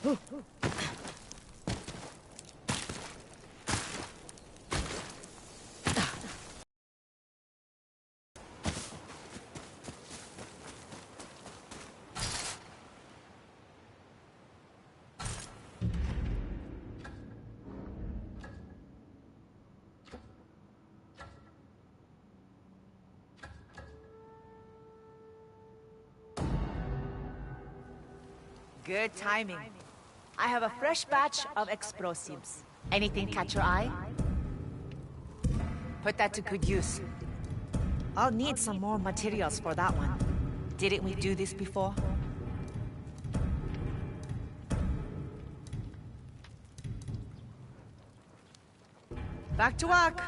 Good timing. I have a fresh batch of explosives. Anything catch your eye? Put that to good use. I'll need some more materials for that one. Didn't we do this before? Back to work!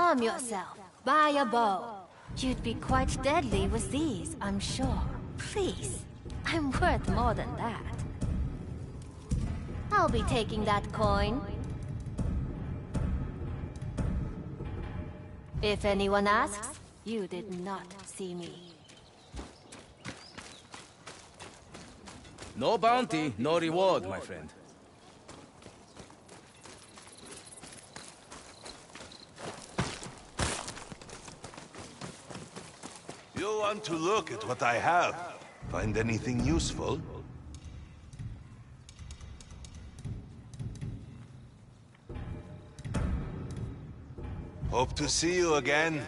Arm yourself. Buy a bow. You'd be quite deadly with these, I'm sure. Please. I'm worth more than that. I'll be taking that coin. If anyone asks, you did not see me. No bounty, no reward, my friend. You want to look at what I have? Find anything useful? Hope to see you again.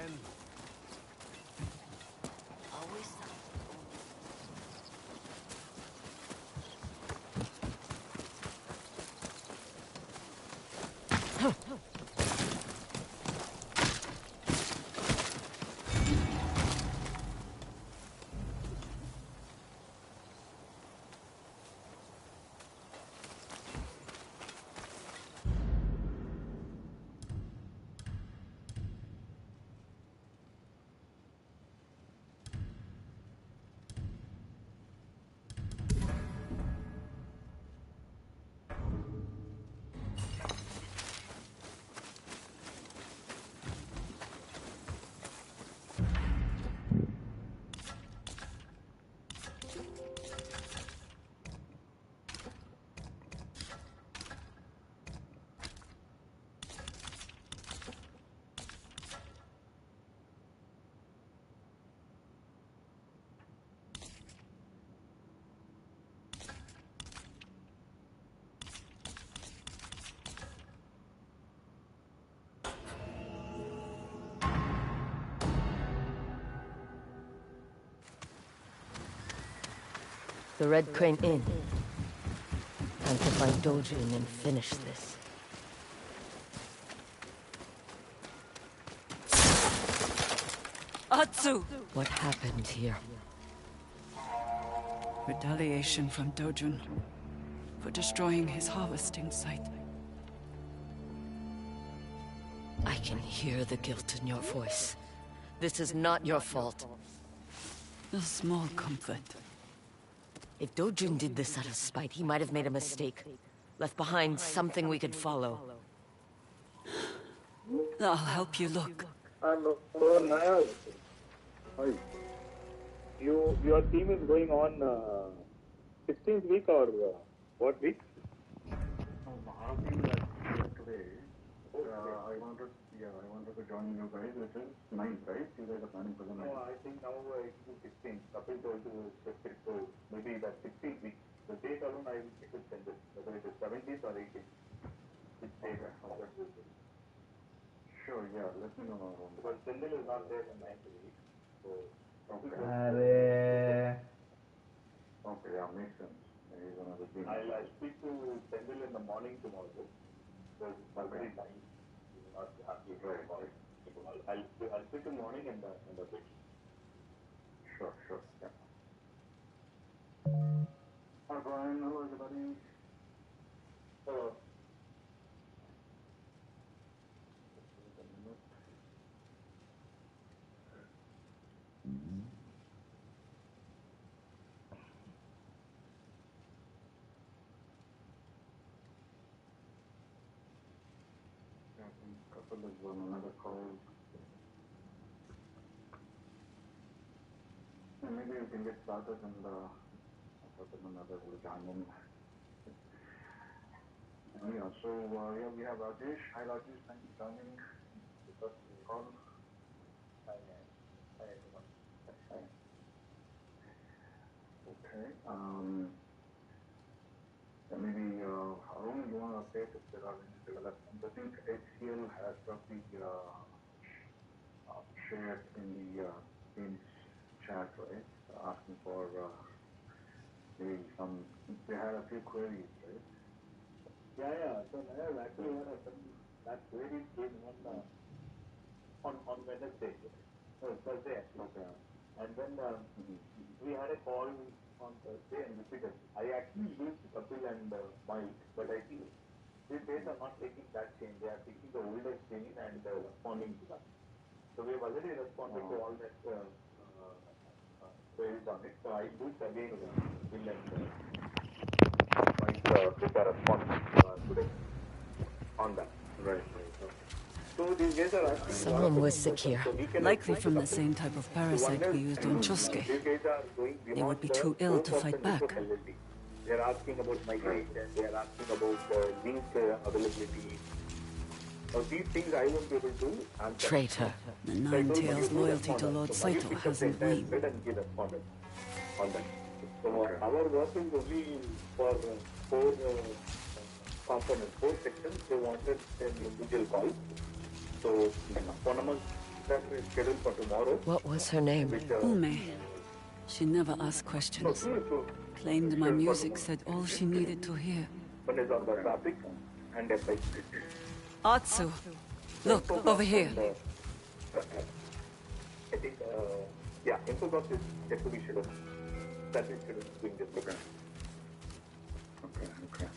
The Red Crane Inn. Time to find Dojin and finish this. Atsu! What happened here? Retaliation from Dojun for destroying his harvesting site. I can hear the guilt in your voice. This is not your fault. A small comfort. If Dojun did this out of spite, he might have made a mistake. Left behind something we could follow. I'll help you look. Hi. Your team is going on 16th week or what week? Our team that today. I wanted to join you guys, which is 9th, right? You guys are planning for the 9th. No, I think now it is 16th. Kapil told to shift it, so maybe that 16th week. The date alone I will check with Sendil, whether it is 17th or 18th. Which date? Sure, yeah, let me know. Because Sendil is not there in 9th week, so... Okay. Okay, yeah, makes sense. He's another team. I'll speak to Sendil in the morning tomorrow. Because it's already time. He will not have to right. I'll speak in the morning in the bit. Sure, yeah. Hi, Brian. Hello, everybody. Hello. Couple is on another call. Yeah, maybe we can get started and another will join in. Yeah, so we have Rajesh. Hi Rajesh, thanks for joining. The first call. Hi. Okay. Maybe Arun, you want to update if there are any developments? I think HCL has probably shared in the Teams chat, right? Asking for maybe some. They had a few queries, right? Yeah. So I have actually had that query came on Wednesday. No, Thursday actually. Okay. And then we had a call on Thursday and repeated. I actually used Kapil and Mike, but I think these days are not taking that chain. They are taking the older chain and responding to that. So we have already responded to all that queries on it. So I used again Kapil and Mike with a response today on that. Right. So these guys are asking. Someone was sick here. Likely from the same type of parasite we used on Chosuke. They would be too ill to fight back. They are asking about migration, they are asking about link availability. These things I won't be able to answer. Traitor. The Nine Tails' loyalty to Lord Saito hasn't waned. And he responded on that. So our work is only for four components, four sections. They wanted an individual call. So one of us that is scheduled for tomorrow. What was her name? Ume. She never asked questions. Claimed my music said all she needed to hear. One is on the traffic and FI. Atsu, look, over here. I think, Infoblox is yet to be scheduled. That is scheduled doing this program. Okay.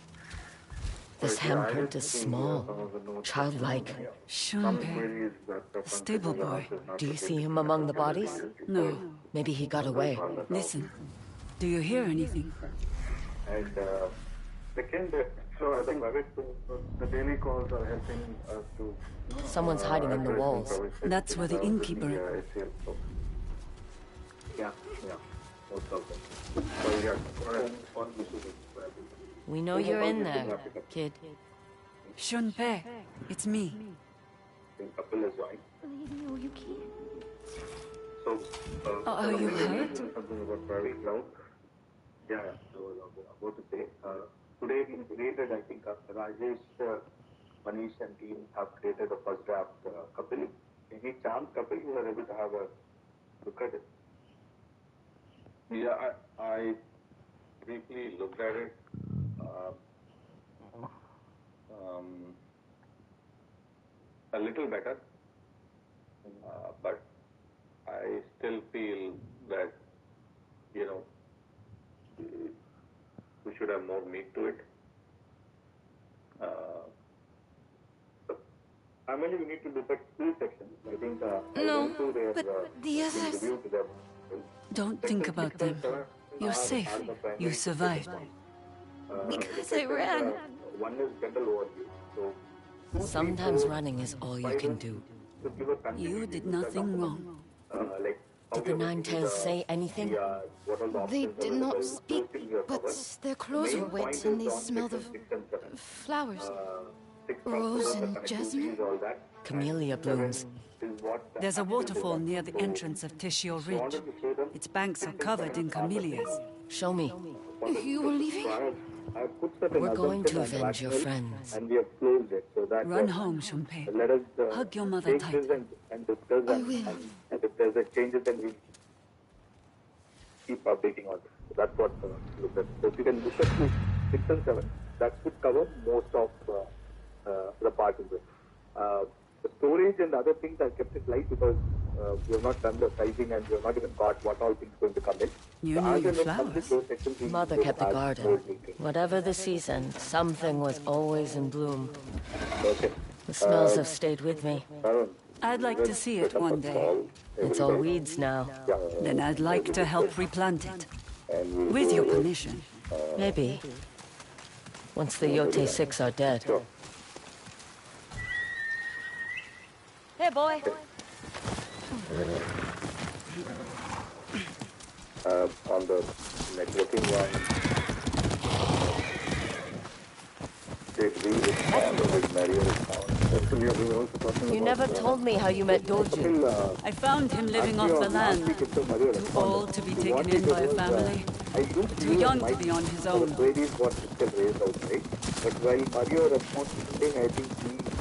This handprint is small, childlike. Shunpei, stable boy. Do you see him among the bodies? No. Maybe he got away. Listen, do you hear anything? And second, So I think the daily calls are helping us to. Someone's hiding in the walls. That's where the innkeeper... Yeah. Most of them. So on this is We know you're in there, kid. Shunpei, it's me. Kapil is joined. No, you can't. So, Are you hurt? something about private cloud. Yeah. So, about to say, today we created, I think, Rajesh, Manish and team have created the first draft. Kapil, any chance, Kapil, you are able to have a look at it? Yeah, I briefly looked at it. A little better, but I still feel that, you know, we should have more meat to it. Primarily, we need to look at two sections. I think No, but the others... Don't think about them. You're safe. You survived. Because I ran. One is general overview. So, Sometimes running is all you can do. You did nothing wrong. Did the Nine Tails say anything? They did not speak, but their clothes were wet and they smelled of flowers. Rose and jasmine. Camellia blooms. There's a waterfall near the entrance of Tishio Ridge. Its banks are covered in camellias. Show me. You were leaving? We're going to avenge your friends. And we have closed it so that Run home, Shunpei. let us Hug your mother take tight. this and discuss I and, will. and if there's a changes then we keep updating on it. So that's what look at. So if you can look at 6 and 7, that should cover most of the part of it. The storage and other things I kept it light because we have not done the sizing and we have not even got what all things going to come in. You So know as your and when comes in flowers. those sections, we Mother will kept the add garden. more detail. Whatever the season, something was always in bloom. Okay. The smells have stayed with me. I'd like to see it one day. It's all weeds now. Then I'd like to help replant it. With your permission. Maybe. Once the Yõtei 6 are dead. Hey, boy. On the networking one, did we respond or did Mario respond? You never told me how you met Doju. I found him living off the land. Too old to be taken in by a family. Too young to be on his own. Queries what still raised out, right? But while Mario responded to something, I think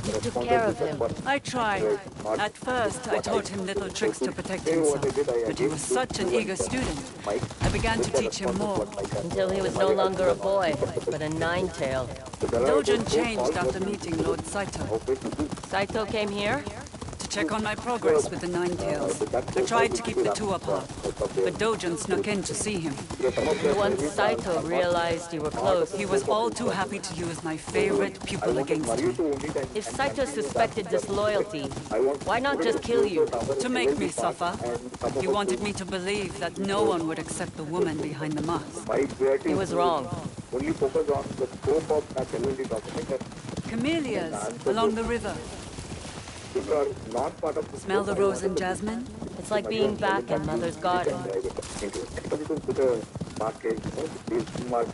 he took care of him. I tried. At first, I taught him little tricks to protect himself. But he was such an eager student. I began to teach him more. Until he was no longer a boy, but a nine-tail. Dojin changed after meeting Lord Saito. Saito came here? To check on my progress with the Nine Tails. I tried to keep the two apart, but Dojin snuck in to see him. Once Saito realized you were close, He was all too happy to use my favorite pupil against me. if Saito suspected disloyalty, why not just kill you? To make me suffer, he wanted me to believe that no one would accept the woman behind the mask. He was wrong. only focus on the scope of that LLD document. Camellias along the river. Which are not part of the Smell the rose and jasmine? It's like being back in Mother's garden. Put a market, these marks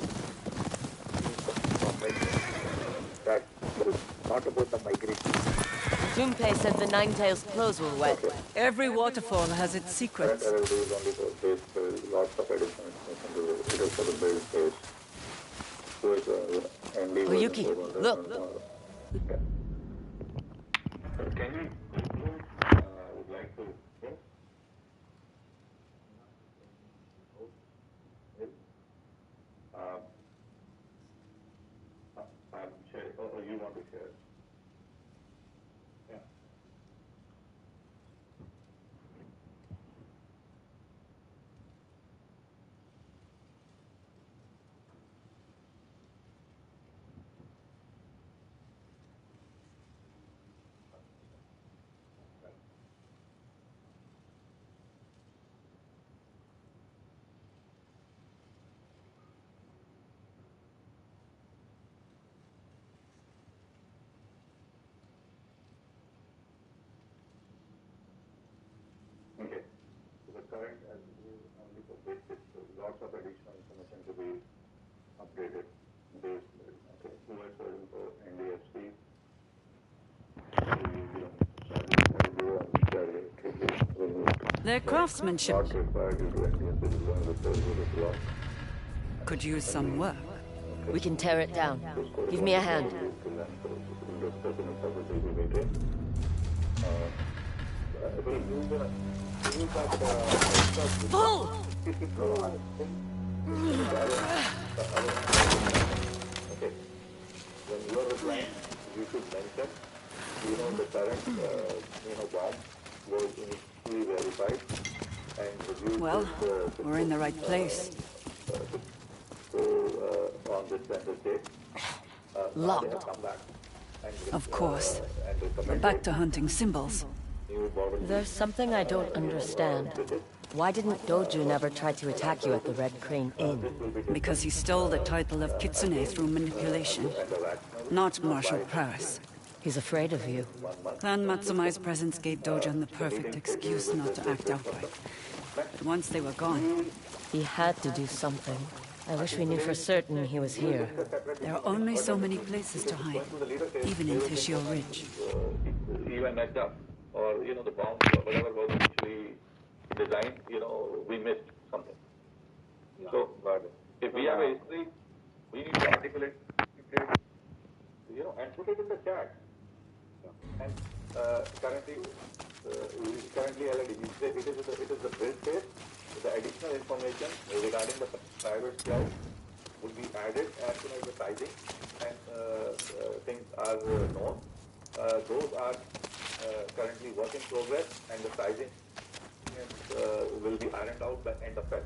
that not about the migration. Junpei said the Nine Tails' clothes were wet. Every waterfall has its secrets. LLD is only for base, lots of additions it is for the base phase. So it's ND Oh, Yuki, look. Yeah. Can you would like to yes? I'm sure. Oh, you want to share? Yeah. Okay. So the current as only for basic, so lots of additional information to be updated. Base, okay. US for NDFC. Their craftsmanship Not required due to NDFC is one of the law. could use some work. We can tear it down. Give me a hand. Pull! mentioned, the current, bomb was initially verified and reviewed Well, we're in the right place. on this center state. Now they have come back. And, Of course. and We're recommended back to hunting symbols. new border. There's something I don't understand. Why didn't Doju never try to attack you at the Red Crane Inn? Because he stole the title of Kitsune through manipulation, not martial prowess. He's afraid of you. Clan Matsumai's presence gave Dojan the perfect excuse not to act outright. But once they were gone, He had to do something. I wish we knew for certain he was here. there are only so many places to hide, even in Tishio Ridge. Even messed up, or the bomb, or whatever was initially designed, we missed something. So, if we have a history, we need to articulate, and put it in the chat. And currently, LLD, it is the build phase. The additional information regarding the private cloud would be added as soon as the sizing and things are known. Those are currently work in progress, and the sizing will be ironed out by end of Feb.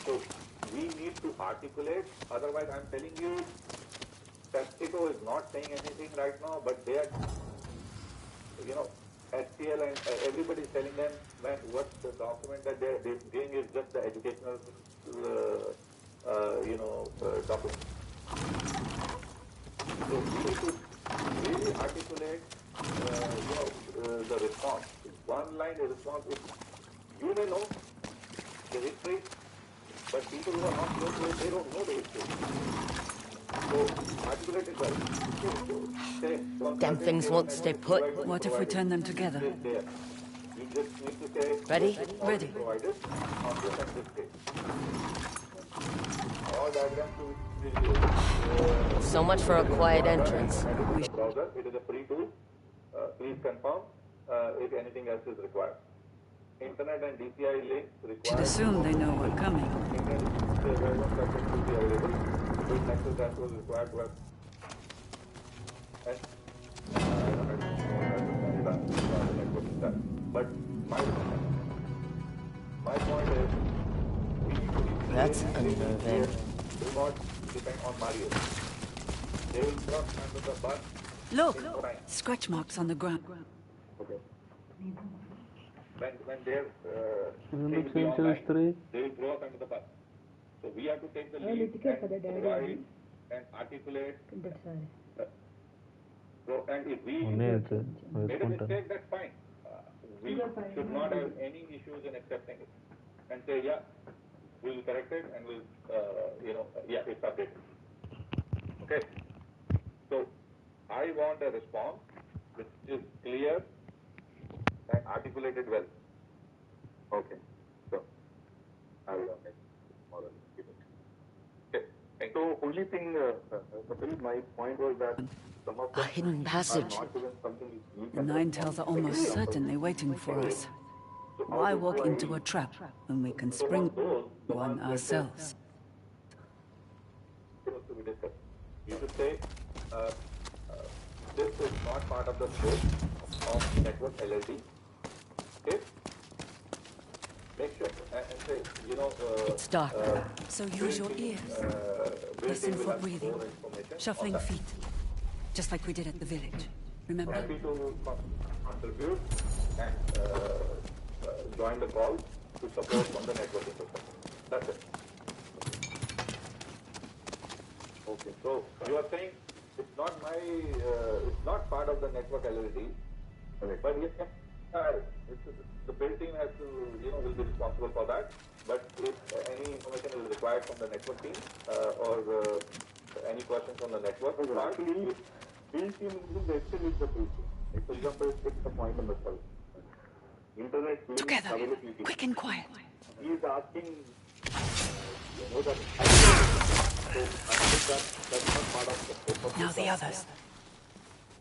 So we need to articulate. Otherwise, I'm telling you, PepsiCo is not saying anything right now, but they are, STL and everybody is telling them what the document that they're doing is just the educational, document. So we need to really articulate, the response. One line is response. You may know the history, but people who are not close to it, they don't know the history. So articulate it well. Damn things won't stay put. What if we turn them together? You just need to say Ready? Ready. provided on this and this page. All diagrams to So much for a quiet entrance. browser. It is a free tool. Please confirm if anything else is required. Internet and DCI links Should required. assume they know we're coming. Internet relevant package will be available. With Nexus that was required to have. But my point is, we need to be That's unnerving. do not depend on Mario. They will drop under the bus. Look! Scratch marks on the ground. Okay. When they're Remember they will Change History? throw us under the bus. So we have to take the lead and provide and articulate. So, and if we made a mistake, that's fine. We should not have any issues in accepting it and say, yeah, we'll correct it and we'll, it's updated. Okay. So I want a response which is clear and articulated well. Okay. So I will keep it. Okay. And so only thing, my point was that some of A hidden passage. not even something unique. The Nine Tails are almost certainly waiting for us. Why walk into a trap when we can spring one ourselves? To be discussed. You should say, this is not part of the scope of network LLD. Okay? Make sure and say, It's dark. So use your ears. Listen for breathing, shuffling feet, just like we did at the village. Remember? Happy to contribute and join the call to support from the networking perspective. That's it. Okay, so you are saying it's not it's not part of the network LLD, but yes, the build team has to, will be responsible for that. But if any information is required from the network team or any questions on the network, actually, build team still is the build team. For example, it's the point number 12. Internet link Together, availability. quick and quiet. He is asking, that. So I think that's not part of the scope of Now the others.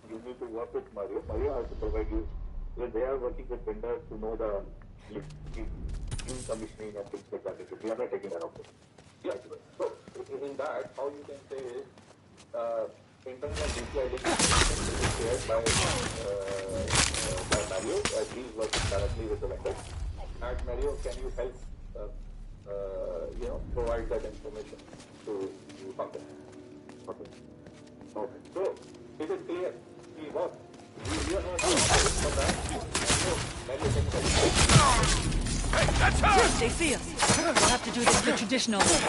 You need to work with Mario. Mario has to provide you, because they are working with vendors to know the commissioning and things like that. We are not taking care of it. Yeah. So in that, how you can say is, internal deploying shared by Mario, as he's working directly with the vendor. And Mario, can you help provide that information to Pankaj? Okay. So it is clear. We are not for that. Mario can help. They see us. We'll have to do this the traditional way.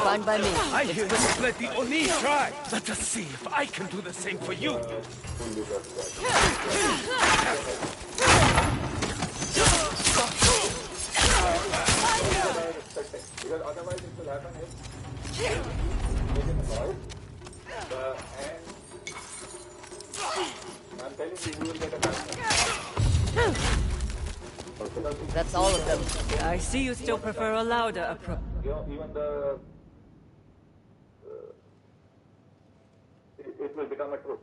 Fine by me. I hear you fled the Oni tribe. Let us see if I can do the same for you. Because otherwise it will happen if making a noise and I'm telling you, you will get a bad. That's all of them. I see you still prefer a louder approach. Even the it will become a truth.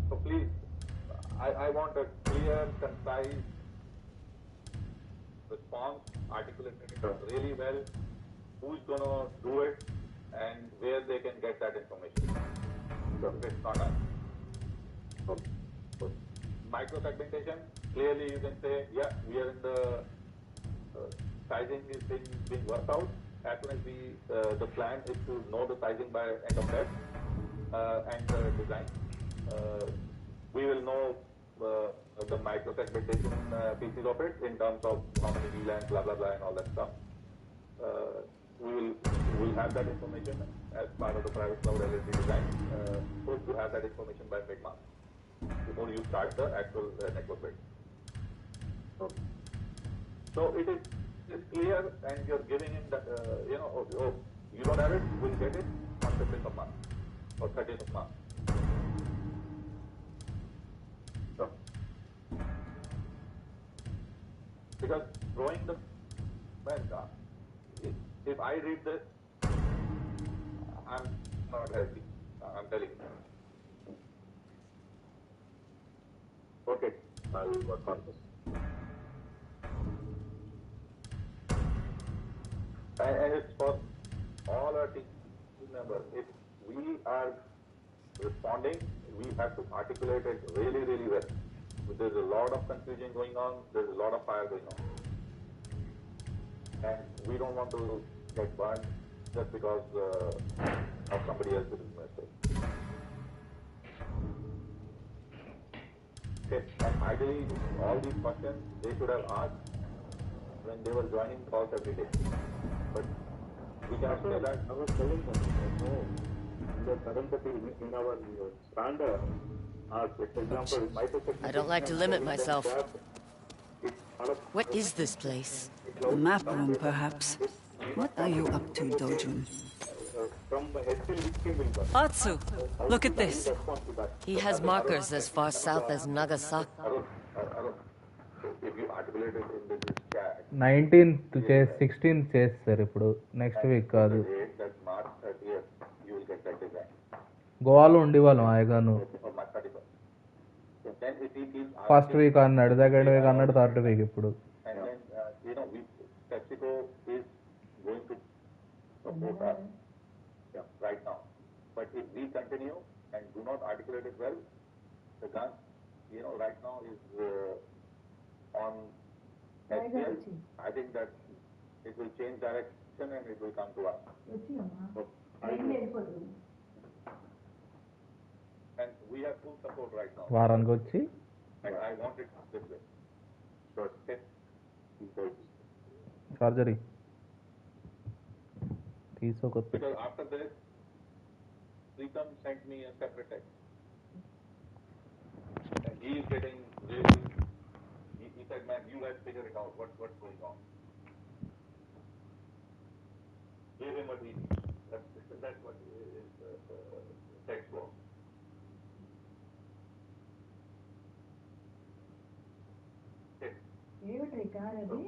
So please, I want a clear, concise response, articulated really well, who's going to do it, and where they can get that information. So it's not us. So, micro-segmentation, clearly you can say, yeah, we are in the sizing is being worked out. As soon as the plan is to know the sizing by end of Feb and the design, we will know the micro-segmentation pieces of it in terms of how many VLANs, blah, blah, blah, and all that stuff. We will have that information as part of the private cloud LLC design. Hope to have that information by mid-March before you start the actual network build. So it is clear, and you're giving him that, you don't have it, we'll get it on 15th of March or 30th of March. So, because throwing the, if I read this, I'm not happy. I'm telling you. Okay, I will work on this. And it's for all our team members. If we are responding, we have to articulate it really, really well. There's a lot of confusion going on. There's a lot of fire going on. And we don't want to get burned just because of somebody else's mistake. Okay. And ideally, all these questions they should have asked when they were joining calls every day. But we cannot say that. I was telling them, in the current in our standard, for example, I don't like to limit myself. What is this place? A map room, perhaps. What are you up to, Dojun? Atsu, look at this. He has markers as far south as Nagasaki. If you articulate it in this chat, 19th 16th చేస్తారు ఇప్పుడు next week కాదు. that March 30th, you will get that design. గోవాలో ఉండేవాళ్ళం హాయిగాను. First week అన్నాడు, second week అన్నాడు, third week ఇప్పుడు. And then, PepsiCo is going to support us right now. But if we continue and do not articulate it well, the gun, right now is on HCL. I think that it will change direction and it will come to us. And we have full support right now. వారానికి వచ్చి And I want it this way. So, surgery తీసుకోకొచ్చు. Because after this, Preetham sent me a separate text. And he is getting really, he said, man, you guys figure it out, what's going on. Give him what he needs. That's what his text was. ఏమిటి car అది?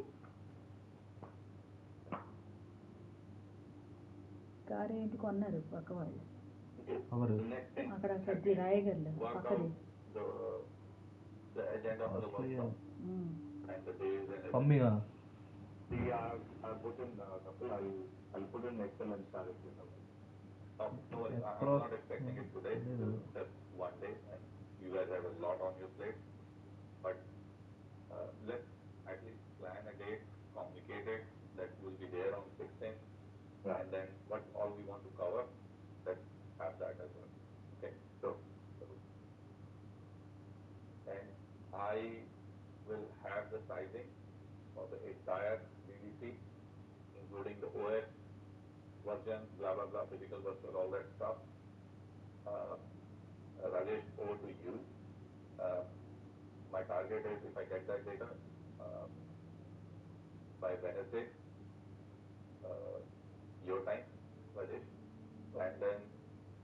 Car ఏంటి కొన్నారు పక్క వాళ్ళు అక్కడ పెద్ద రాయగర్లు పక్కది. మమ్మీగా See, I've put in Kapil. I'll put in Excel and share it later. Oh, no, I'm not expecting it today. Just one day, and you guys have a lot on your plate. But let's at least plan a date, communicate it, that will be there on 16th, and then what all we want to cover, let's have that as well. Okay? So and I will have the sizing for the entire BDC, including the OS version, blah, blah, blah, physical versus all that stuff. Rajesh, over to you. My target is if I get that data by Wednesday, your time, Rajesh. And then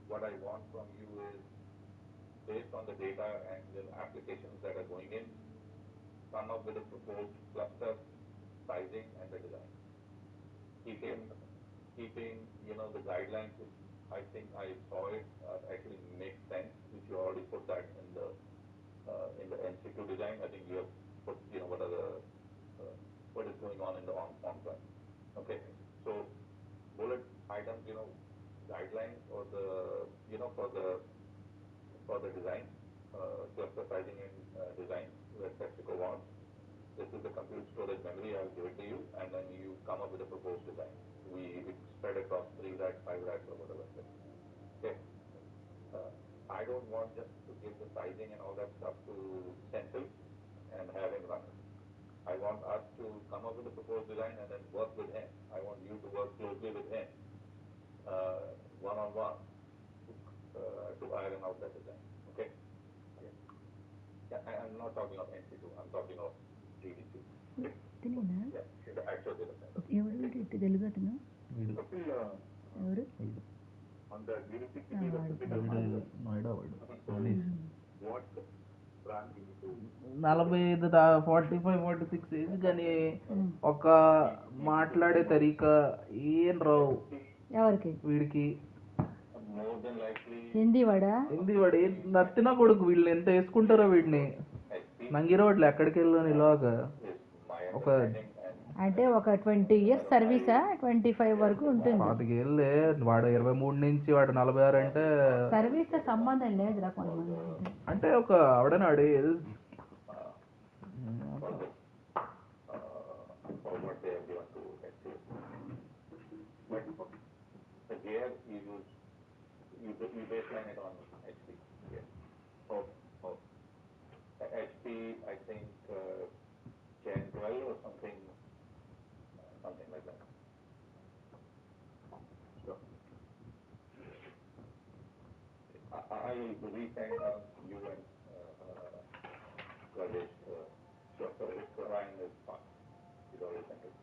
what I want from you is, based on the data and the applications that are going in, come up with a proposed cluster, sizing, and the design. Keeping the guidelines, which I think I saw it actually makes sense, which you already put that in the NC2 design. I think you have put what is going on in the on-prem. Okay, so bullet items, guidelines or for the design, cluster sizing and design that PepsiCo wants. This is the compute storage memory. I'll give it to you, and then you come up with a proposed design. It's spread across 3 racks, 5 racks, or whatever. Okay. I don't want just to give the sizing and all that stuff to Central and have him run it. I want us to come up with a proposed design and then work with him. I want you to work closely with him, one-on-one, to iron out that design. Okay? Yeah, I'm not talking of NC2. I'm talking of GDC. తెలియనా Yeah, the actual data center. ఎవరు ఇటు తెలుగు అతను ఎవరు On the GDC, Noida వాడు what brand you need to 45 46 age కానీ ఒక మాట్లాడే తరీకా ఏం రావు ఎవరికి వీడికి. more than likely హిందీ వాడా నత్తినా కొడుకు వీళ్ళు ఎంత వేసుకుంటారో వీడిని నంగిరోడ్లు ఎక్కడికి వెళ్ళని ఇలాగ ఒక అంటే ఒక 20 years సర్వీసా 25 వరకు ఉంటుంది 25 ఏళ్ళే వాడు 23 నుంచి వాడు 46 అంటే సర్వీస్ సంబంధం లేదురా కొంతమంది అంటే ఒక ఆవిడని అడే what they have given to HCL. But here you baseline it on HP. Yeah. Oh. HP, I think Gen 12 or something like that. Sure. I will resend you and Rajesh. Sure. So if Ryan is fine, he's already sent it.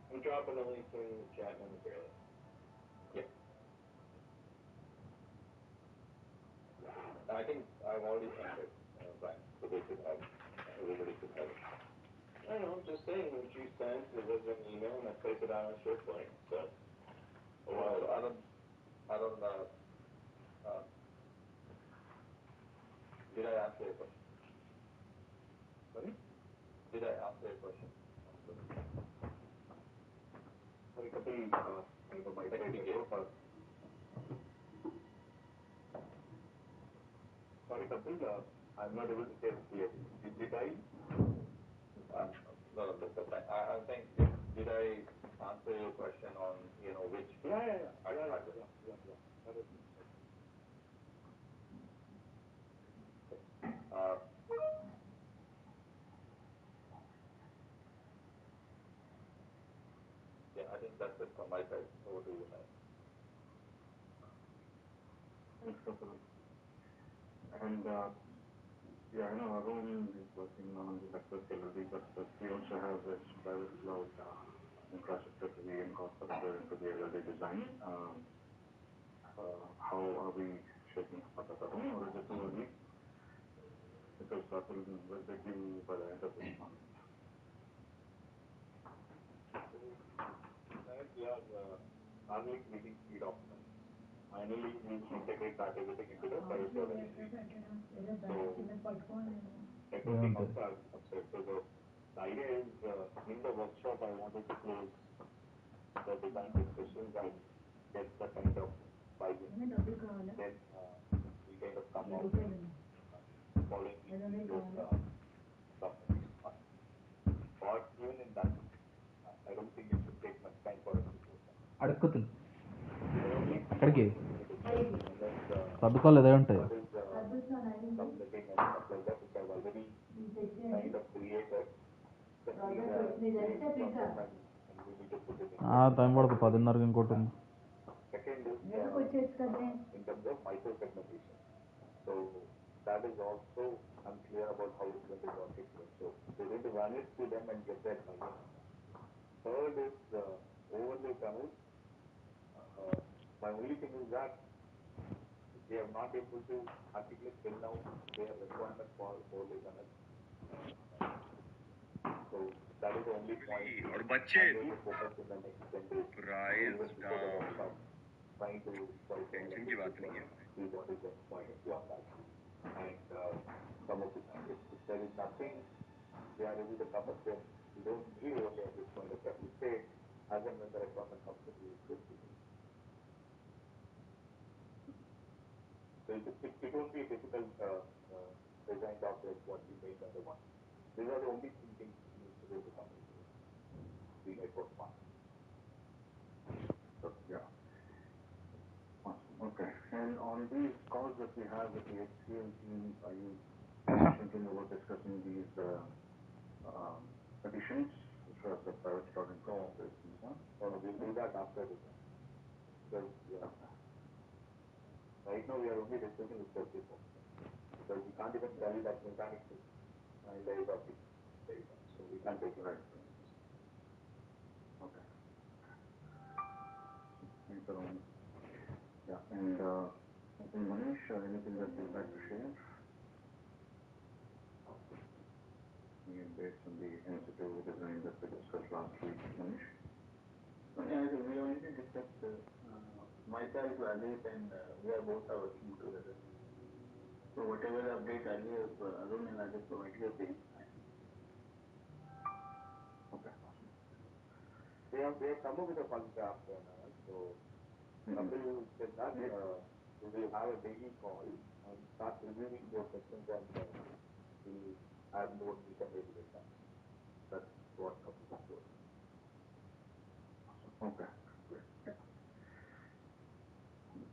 I'm dropping a link in the chat momentarily. Yeah. I think I've already sent it, Brian, so they should have, everybody should have it. I don't know, I'm just saying, what you sent, it was an email, and I placed it on a SharePoint, so. Well, I don't, did I answer your question? Sorry? Did I answer your question? Sorry, Kapil, Sorry, Kapil, I'm not able to say it clearly. Did I? No, that's fine. I'm saying, did I answer your question on, which? Yeah. Yeah, I think that's it from my side. Over to you, man. Thanks, Kapil. And I know Arun is working on the accessibility, but we also have this private cloud infrastructure to be incorporated into the LLD design. How are we shaping up that, or is it too early? Because that will be due by the end of this month. We are normally meeting key documents. Finally, we integrate that everything into the private cloud. So, networking also has subsets. So the idea is in the workshop I wanted to close the design discussions and get the kind of buy-in. Then we kind of come out following those documents. But even in that, I don't think it should take much time for us to close that. అడుక్కుతుంది అక్కడికి సర్దుకోలేదు ఏముంటాయి time పడుతుంది 10:30కి ఇంకోటి ఉంది. In terms of micro segmentation. So that is also unclear about how it's going to work it. So we're going to run it to them and get that money. Third is overlay tunnels. My only thing is that they are not able to articulate till now their requirement for overlay tunnels. So that is the only point. और बच्चे focus in the next 10 days. Price down Trying to tension की बात नहीं है see what is the point of that. And come up with that. If there is nothing they are able to come up with, we don't need only at this point of time. We say, as and when the requirement comes to be good. So it won't be a difficult design job like what we made under one. These are the only two things we need to do to come into the network part. So, yeah. Okay. And on these calls that we have with the HCL team, are you thinking about discussing these additions as far as the private starting process is concerned? No, we'll do that after this. Because right now we are only discussing with the people. Because we can't even tell you that mechanics is live up. So we can't take it. Right. Okay. Thanks, Arun. Yeah, and Manish, anything that you'd like to share? Based on the institute design that we discussed last week, Manish? Yeah, we only discussed myself, Ajit, and we are both are working together. So whatever update earlier, Arun and Ajit provided the same. Okay. They have come up with a fund draft now, so Kapil said that we will have a daily call and start reviewing those questions and we'll add more detail data. That's what Kapil is doing. Okay, great.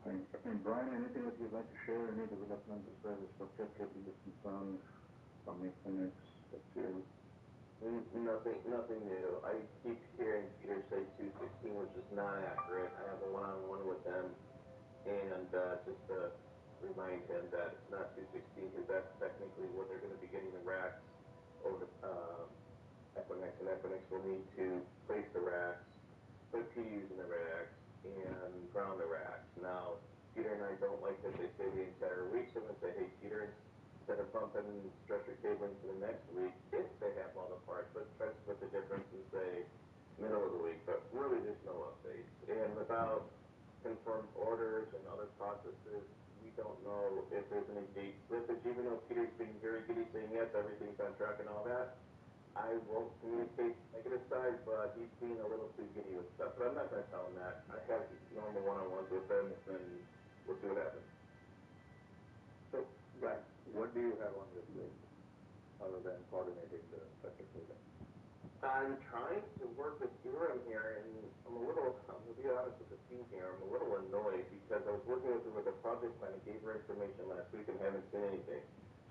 Thanks. And Brian, anything that you'd like to share? Any development as far as the structure cabling is concerned? From Phoenix, HCL? Nothing new. I keep hearing Peter say 216, which is not accurate. I have a one-on-one with them, and just to remind him that it's not 216 because that's technically what they're going to be getting the racks over Equinix, and Equinix will need to place the racks, put PDUs in the racks, and ground the racks. Now, Peter and I don't like that they say the entire week, so I'm going to say, hey, Peter, instead of pumping stretcher cabling for the next week, if they have all the parts, let's try to split the difference and say middle of the week, but really there's no updates. And without confirmed orders and other processes, we don't know if there's any date slippage, even though Peter's being very giddy saying yes, everything's on track and all that. I won't communicate negative side, but he's being a little too giddy with stuff. But I'm not going to tell him that. I have normal one-on-ones with him, and we'll see what happens. So, Brad, what do you have on your plate other than coordinating the sector cabling? I'm trying to work with Durham here, and I'm going to be honest with the team here, I'm a little annoyed because I was working with her with a project plan and gave her information last week and haven't seen anything.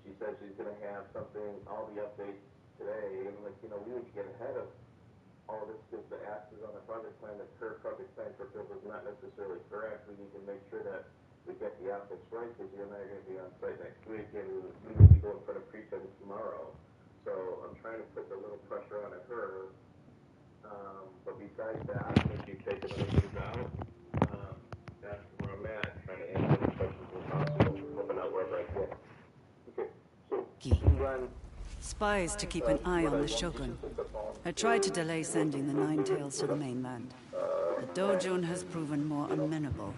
She said she's going to have something, all the updates today, and like, we need to get ahead of all this because the ask is on the project plan that her project plan for Phil is not necessarily correct. We need to make sure that we get the optics right because you and I are going to be on site next week and we need to go in front of pre-test tomorrow. So I'm trying to put a little pressure on her. But besides that, if she's taking other things out, that's where I'm at, trying to answer as questions as possible, helping out wherever I can. Okay, so Spies to keep an eye on the Shogun. I tried to delay sending the Nine Tails to the mainland. The Dojun has proven more amenable.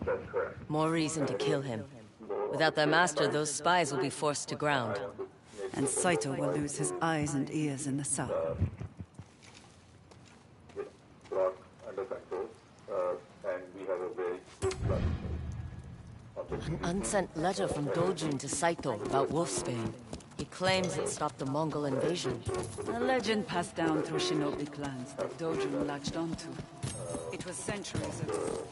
That's correct. More reason to kill him. Without their master, those spies will be forced to ground. And Saito will lose his eyes and ears in the south. Brought under control, and we have a very good plan. An unsent letter from Dojun to Saito about Wolfsbane. He claims it stopped the Mongol invasion. A legend passed down through shinobi clans that Dojun latched onto. It was centuries ago.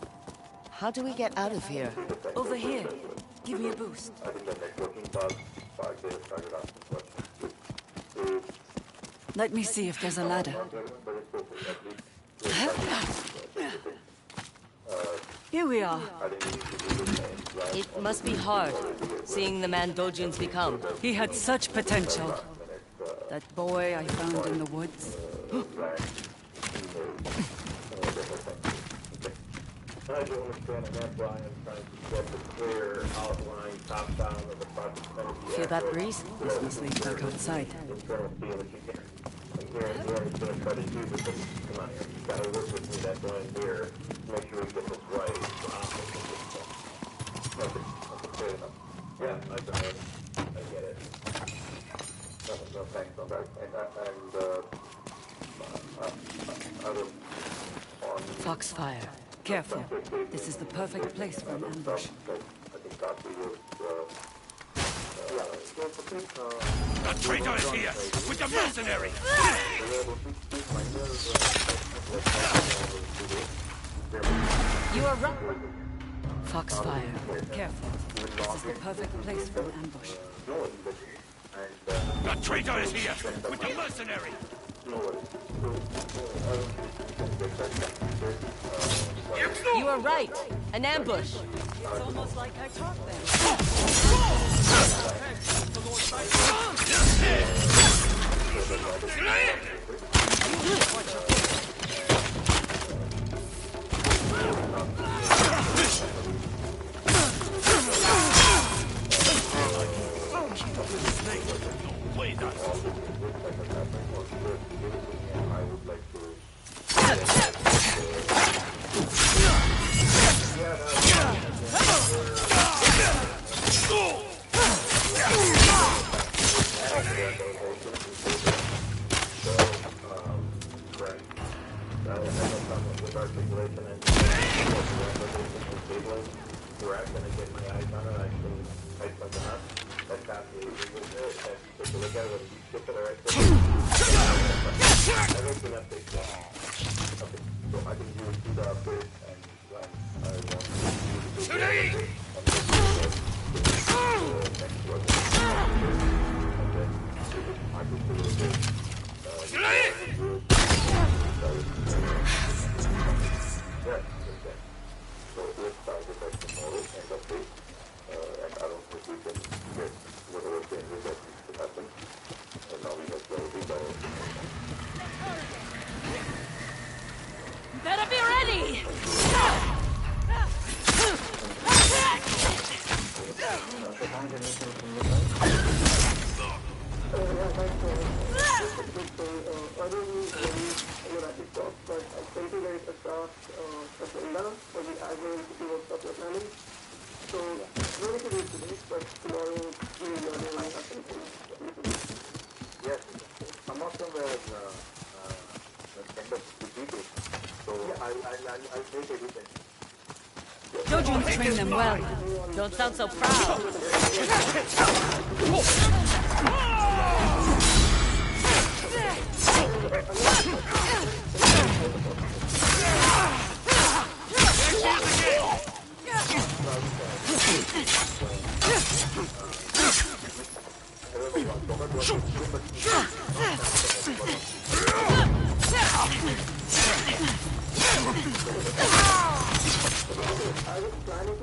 How do we get out of here? Over here. Give me a boost. I think the networking part they started asking questions. Let me see if there's a ladder. Here we are. It must be hard, seeing the man Dojun's become. He had such potential. That boy I found in the woods. I do understand, and that's why I'm trying to get the clear outline, top down of the project. Feel that breeze? This must lead back outside. Internal feel that you can. And here and here, he's going to try to do this. Come on here. You've got to work with me. That's why I'm here. Make sure we get this right. Okay, fair enough. Yeah, I got it. I get it. No, thanks. No, thanks. And I was on... Foxfire. Careful. This is the perfect place for an ambush. The traitor is here with the mercenary! You are right. Foxfire. Careful. This is the perfect place for an ambush. The traitor is here with the mercenary! You are right. An ambush. It's almost like I taught them. Better be ready! Yes, some of them were kind of defeated. So I'll take everything. Dojun trained them well. Don't sound so proud.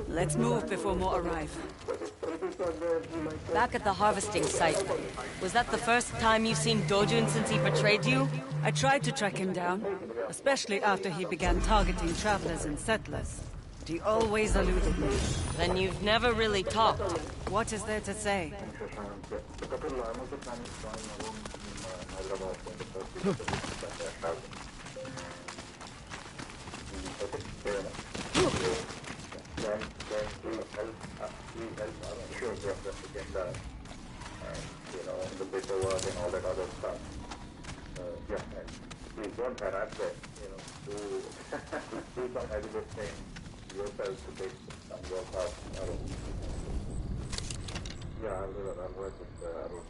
Let's move before more arrive. Back at the harvesting site, was that the first time you've seen Dojun since he betrayed you? I tried to track him down, especially after he began targeting travelers and settlers. But he always eluded me. Then you've never really talked. What is there to say? Sure, the all that other stuff. Yeah, please don't harass them, do some heavy lifting yourself to take some work out. Yeah, I'll work with Arun.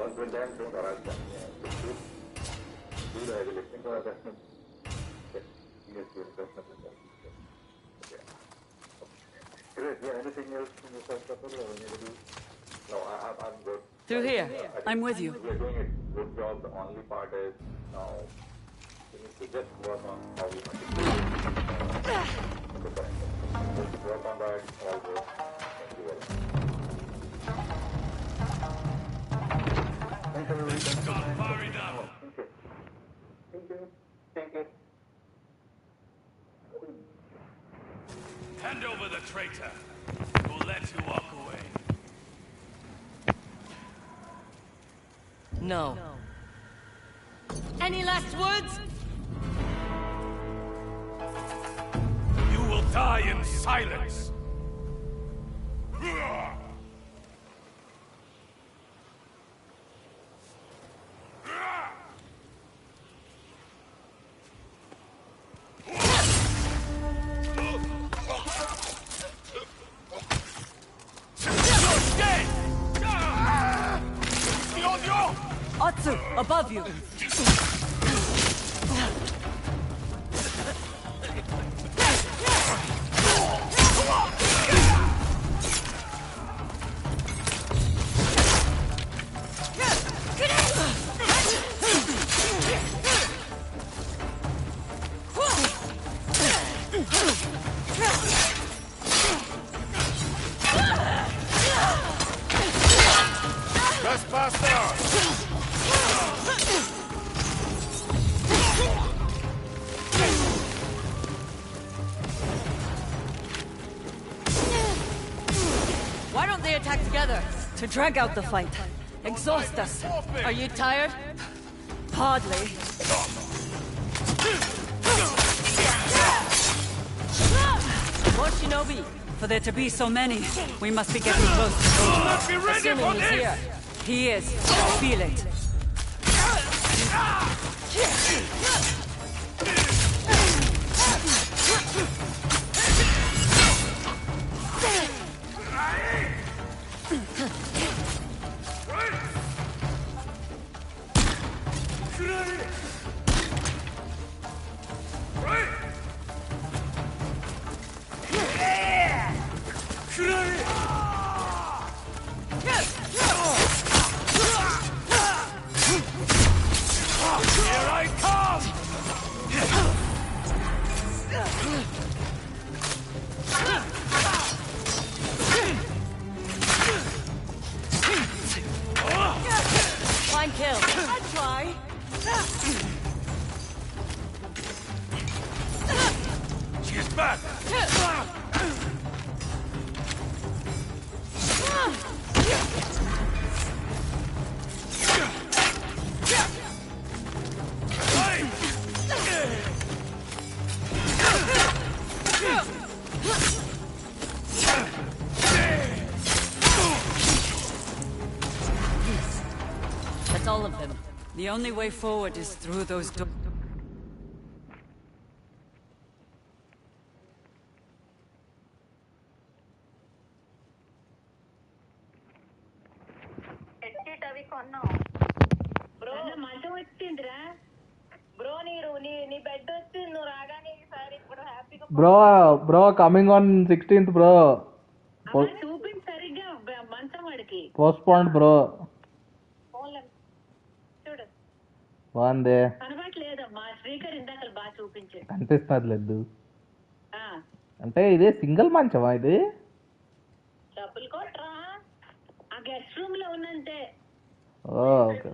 Once with them, don't harass them. Do the heavy lifting. Definitely. Yes, definitely. Okay. Great. Yeah, anything else from your side, Kapil, or anybody? No, I'm good. Through here. I'm with you. We're doing a good job. The only part is now we need to just work on how we want to do it. Just work on that. All good. Thank you very much. Thank you, everybody. Gone far enough. Thank you. Thank you. Hand over the traitor. We'll let you walk away. No. Any last words? You will die in silence. Atsu, above you. Why don't they attack together? To drag out the fight. Exhaust us. Are you tired? Hardly. More shinobi. For there to be so many, we must be getting close. Be ready Assuming for he's this! here. He is. Feel it. Here I come! Fine kill. I'd try. She's back! That's all of them. The only way forward is through those doors. అవి కొన్నాం bro మంచం వచ్చిందిరా bro నీ bed వచ్చింది నువ్వు రాగానే ఈసారి ఇప్పుడు హ్యాపీగా bro coming on 16th bro చూపించి సరిగ్గా మంచం వాడికి పోస్ట్పోండ్ బ్రో చూడు బాగుంది కనబట్లేదమ్మా స్పీకర్ ఇందాక బాగా చూపించే కనిపిస్తుంది లేదు అంటే ఇదే సింగిల్ మంచమా ఇది డబ్బులు కొట్రా ఆ గెస్ట్ రూమ్ లో ఉన్నంతే ఓకే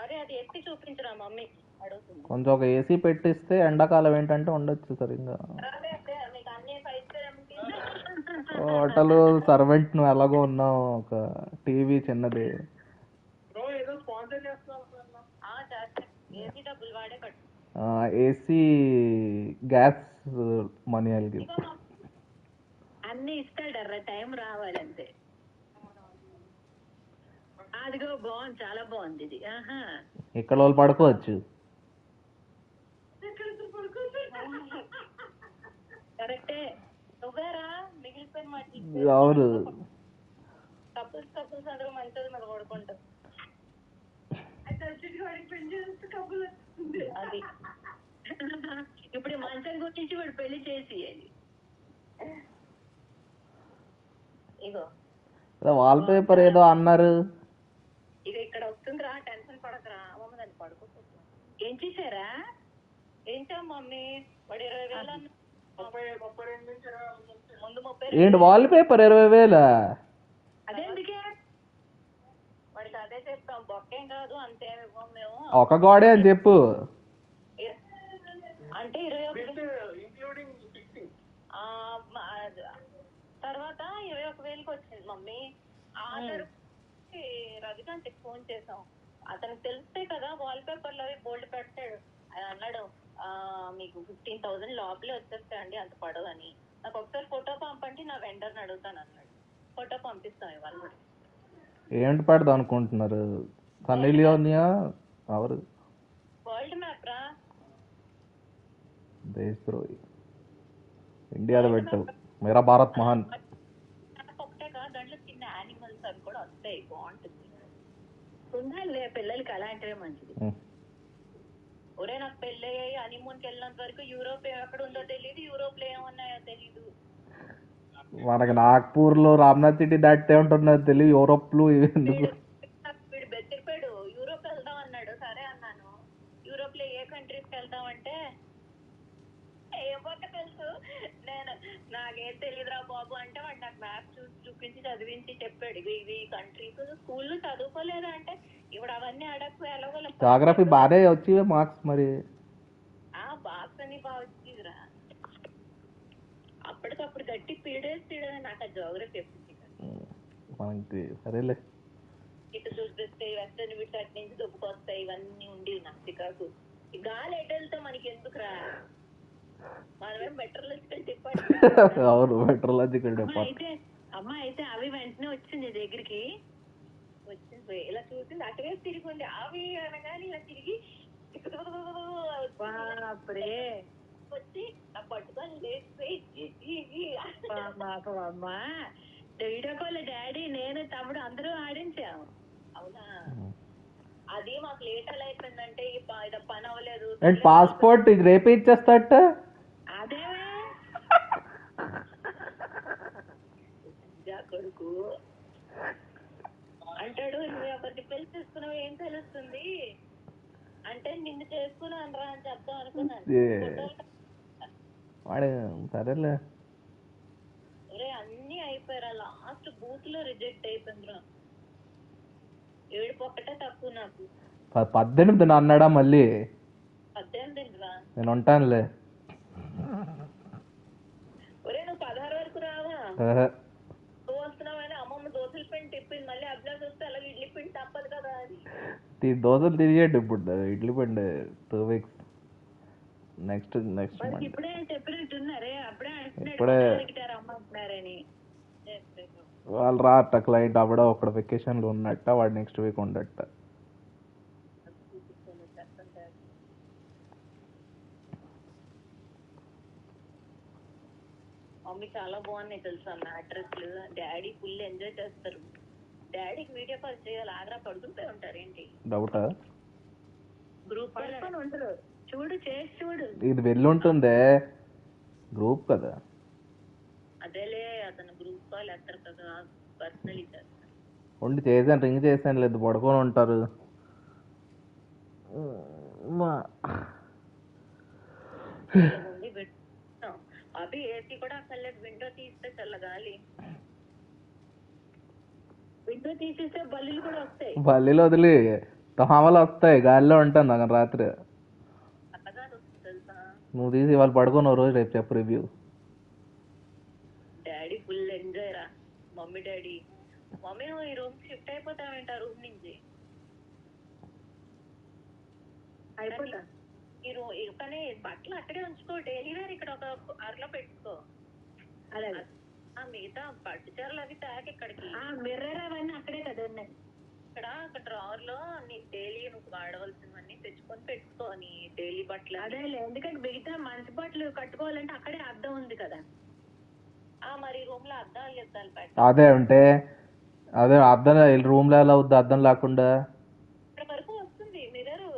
అరే అది ఎత్తి చూపించరా మమ్మీకి అడుగుతుంది కొంచెం ఒక ఏసీ పెట్టిస్తే ఎండాకాలం ఏంటంటే ఉండొచ్చు సరిగ్గా మీకు అన్ని హోటల్ సర్వెంట్ నువ్వు ఎలాగో ఉన్నావు ఒక టీవీ చిన్నది ఏసీ డబ్బులు వాడే కట్టు ఏసీ గ్యాస్ మనీ అల్గి అన్ని ఇస్తాడర్రా టైం రావాలంతే అదిగో బాగుంది, చాలా బాగుంది ఇది. ఇక్కడ వాళ్ళు పడుకోవచ్చు. కరెక్టే, నువ్వేరా మిగిలిపోయిన మాట. అవును, కపుల్స్ అందరూ మంచిది మీద పడుకుంటారు. అది ఇప్పుడు మంచం గురించి వాడు పెళ్లి చేసి ఇగో వాల్ పేపర్ ఏదో అన్నారు. ఇక ఇక్కడ వస్తుందిరా, టెన్షన్ పడకరా. అమ్మమ్మ దాన్ని పడుకోవచ్చు. ఏం చేశారా? ఏంటా మమ్మీ వాడు 20,000 ముందు 30. ఏంటి వాల్ పేపర్ 20,000? అదేందుకే వాడికి అదే చెప్తాం, బొక్కేం కాదు అంతేమి ఇవ్వం మేము. ఒక గోడే అని చెప్పు. అంటే 21 తర్వాత 21,000కి వచ్చింది మమ్మీ. ఆ రవికాంత్కి ఫోన్ చేసాం, అతనికి తెలిస్తే కదా వాల్ పేపర్లో బోల్డ్ పెడతాడు. ఆయన అన్నాడు మీకు 15,000 లోపలే వచ్చేస్తాయండి, అంత పడదని. నాకు ఒకసారి ఫోటో పంపండి, నా వెండర్ని అడుగుతాను అన్నాడు. ఫోటో పంపిస్తాం ఇవాళ. ఏంటి పెడదాం అనుకుంటున్నారు? సన్నీ లియోనియా ఎవరు? వరల్డ్ మ్యాప్ రా, దేశద్రోహి. ఇండియాలో పెట్టు, మేరా భారత్ మహాన్. ఒకటే కాదు, దాంట్లో చిన్న యానిమల్స్ అవి కూడా వస్తాయి, బాగుంటుంది. ఉండాలి పిల్లలకి, అలాంటివే మంచిది. ఒరే నాకు పెళ్ళి అయ్యి హనీమూన్కి వెళ్ళినంత వరకు యూరోప్ ఎక్కడ ఉందో తెలియదు, యూరోప్ లో ఏమున్నాయో తెలీదు. మనకి నాగ్పూర్ లో రామ్నాథ్ సిటీ దాటితే ఉంటున్నది తెలియదు, యూరోప్ లో ఎందుకు? వీడు బెదిరిపాడు, యూరోప్ వెళ్దాం అన్నాడు. సరే అన్నాను. యూరోప్ లో ఏ కంట్రీస్కి వెళ్దాం అంటే ఏమొక్క తెలుసు, నేను నాకేం తెలియదురా బాబు అంటే వాడు నాకు మ్యాప్ చూపించి చదివించి చెప్పాడు, ఇవి కంట్రీస్. స్కూల్లో చదువుకోలేదా అంటే ఇప్పుడు అవన్నీ అడగకు, ఎలాగో జాగ్రఫీ బాగానే వచ్చివే మార్క్స్ మరి. బాక్స్ అని బాగా వచ్చిందిరా, అప్పటికప్పుడు గట్టి పీడేస్తాడు నాకు ఆ జోగ్రఫీ ఎప్పుడు. మనకి సరేలే, ఇటు చూపిస్తే వెస్టర్న్ విట్స్ అటు నుంచి దొబ్బుకొస్తాయి, ఇవన్నీ ఉండి నాకు చికాకు. గాలి ఎటెళ్తే మనకి ఎందుకురా, మనమేం మెట్రలాజికల్ డిపార్ట్మెంట్. అవును, మెట్రలాజికల్ డిపార్ట్మెంట్. అమ్మ అయితే అవి వెంటనే వచ్చింది దగ్గరికి, వచ్చింది ఇలా చూసింది, అటువైపు తిరిగి ఉంది. అవి అనగానే ఇలా తిరిగి వచ్చి నా పట్టుకొని అమ్మా వీడియో కాల్ డాడీ నేను తమ్ముడు అందరూ ఆడించాము. అవునా, అది మాకు లేట్ అలా అయిపోయిందంటే పని అవ్వలేదు. పాస్పోర్ట్ ఇది రేపే ఇచ్చేస్తాట. అదేవే కొడుకు అంటాడు, నువ్వు ఒకటి పెళ్లి చేసుకున్నావు ఏం తెలుస్తుంది అంటే నిన్ను చేసుకున్నాను రా అని చెప్తాం అనుకున్నాను. సరేలే, అన్ని అయిపోయారా, లాస్ట్ బూత్ లో రిజెక్ట్ అయిపోయిందిరా. 7 ఒక్కటే తక్కువ నాకు. 18 అన్నాడా మళ్ళీ? 18 రా, నేను ఉంటానులే. ఒరే నువ్వు 16 వరకు రావా? నువ్వు వస్తున్నావని అమ్మమ్మ దోశల పిండి తిప్పింది, మళ్ళీ అభిలాష్ వస్తే అలాగే ఇడ్లీ పిండి తప్పదు కదా అని దోశలు తిరిగేట్టు. ఇప్పుడు ఇడ్లీ పిండి 2 weeks నెక్స్ట్ ఇప్పుడే చెప్పినట్టున్నారే, అప్పుడే అమ్మంటున్నారని. వాళ్ళు రాట క్లయింట్ అప్పుడే ఒకడు వెకేషన్ లో ఉన్నట్ట, వాడు నెక్స్ట్ వీక్ ఉండట. మమ్మీ చాలా బాగున్నాయి తెలుసా మ్యాట్రెస్లు. డాడీ ఫుల్ ఎంజాయ్ చేస్తారు. డాడీకి వీడియో కాల్ చేయాలి, ఆగ్రా పడుకుంటూ ఉంటారు. ఏంటి డౌటా? గ్రూప్ ఉంటారు, చూడు చేసి చూడు. ఇది వెళ్ళి ఉంటుందే గ్రూప్ కదా. అదేలే, అతను గ్రూప్ కాల్ ఎత్తారు కదా, పర్సనల్ చేస్తారు. ఉండి చేసాను, రింగ్ చేసాను, లేదు పడుకొని ఉంటారు. అవి ఏసీ కూడా అక్కర్లేదు, విండో తీస్తే చల్లగాలి. విండో తీసేస్తే బల్లీలు కూడా వస్తాయి. బల్లీలు వదిలి దోమలు వస్తాయి, గాలిలో ఉంటాను అక్కడ రాత్రి. నువ్వు తీసి వాళ్ళు పడుకున్న రోజు రేపు చెప్పు రివ్యూ. డాడీ ఫుల్ ఎంజాయ్ రా. మమ్మీ డాడీ, మమ్మీ నువ్వు ఈ రూమ్ షిఫ్ట్ అయిపోతావేంట రూమ్ నుంచి? అయిపోతా. కానీ బట్టలు అక్కడే ఉంచుకో, డైలీ వేర్ ఇక్కడ ఒక అరలో పెట్టుకో. అదే మిగతా పట్టు చీరలు అవి తాకి ఇక్కడికి. మిర్రర్ అవన్నీ అక్కడే కదా ఉన్నాయి. ఇక్కడ వాడవలసినవన్నీ తెచ్చుకొని పెట్టుకోని డైలీ బట్టలు. అదే ఎందుకంటే మిగతా మంచి బట్టలు కట్టుకోవాలంటే అక్కడే అద్దం ఉంది కదా. మరి రూమ్ లో అద్దాలు ఎద్దాలు పెట్ట. అదే అంటే అదే అద్దం రూమ్ లో ఎలా అవుద్ది అద్దం లేకుండా? ఇక్కడ వరకు వస్తుంది మిర్రర్.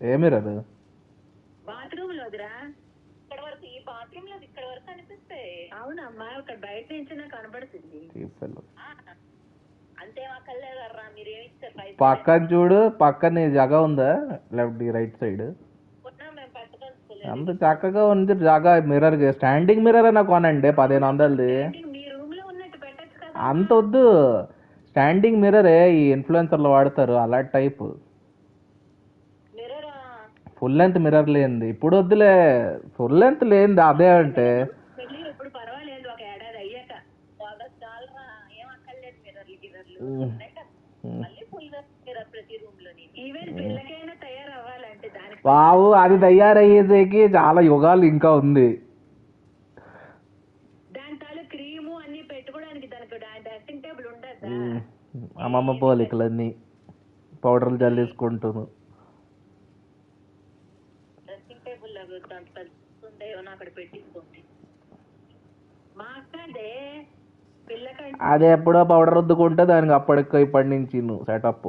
A mirror? బాత్రూమ్ లోదిరా. ఇక్కడ వరకు ఈ బాత్రూమ్ లో ఇక్కడ వరకు కనిపిస్తాయి. అవునమ్మా ఇక్కడ బయట నుంచి నాకు కనబడుతుంది. అంతే మాకల్లేదర్రా మీరేమి ఇచ్చారు? పక్కన చూడు, పక్కన జగ ఉందా లెఫ్ట్ రైట్ సైడ్? అంత చక్కగా ఉంది జగ. మిర్రర్ స్టాండింగ్ మిర్రర్ అయినా కొనండి 1500ది. అంత వద్దు, స్టాండింగ్ మిర్రరే ఈ ఇన్ఫ్లుయెన్సర్లు వాడతారు అలాంటి టైప్. ఫుల్ లెంత్ మిర్రర్ లేనిది ఇప్పుడు వద్దులే. ఫుల్ లెంత్ లేనిది అదే అంటే ఇప్పుడు పర్వాలేదు, ఒక ఏడాది అయ్యాక ఏమక్కర్లేదు మిర్రర్లు మళ్ళీ ఫుల్ మిర్రర్ ప్రతి రూమ్ లోని. ఈవెన్ పిల్లకైనా తయారవ్వాలంటే దానికి బావు అది తయారయ్యేకి చాలా యుగాలు ఇంకా ఉంది. దాని తాలూ క్రీము అన్ని పెట్టుకోవడానికి దానికి డ్రెస్సింగ్ టేబుల్ ఉండదు. అమ్మమ్మ పోలికలన్నీ పౌడర్లు జల్లేసుకుంటాను. డ్రెస్సింగ్ టేబుల్ అక్కడ పెట్టించుకోండి. మా అక్కడే పిల్లకంటే అది ఎప్పుడో పౌడర్ రుద్దుకుంటే దానికి అప్పటికి ఇప్పటి నుంచి సెటప్.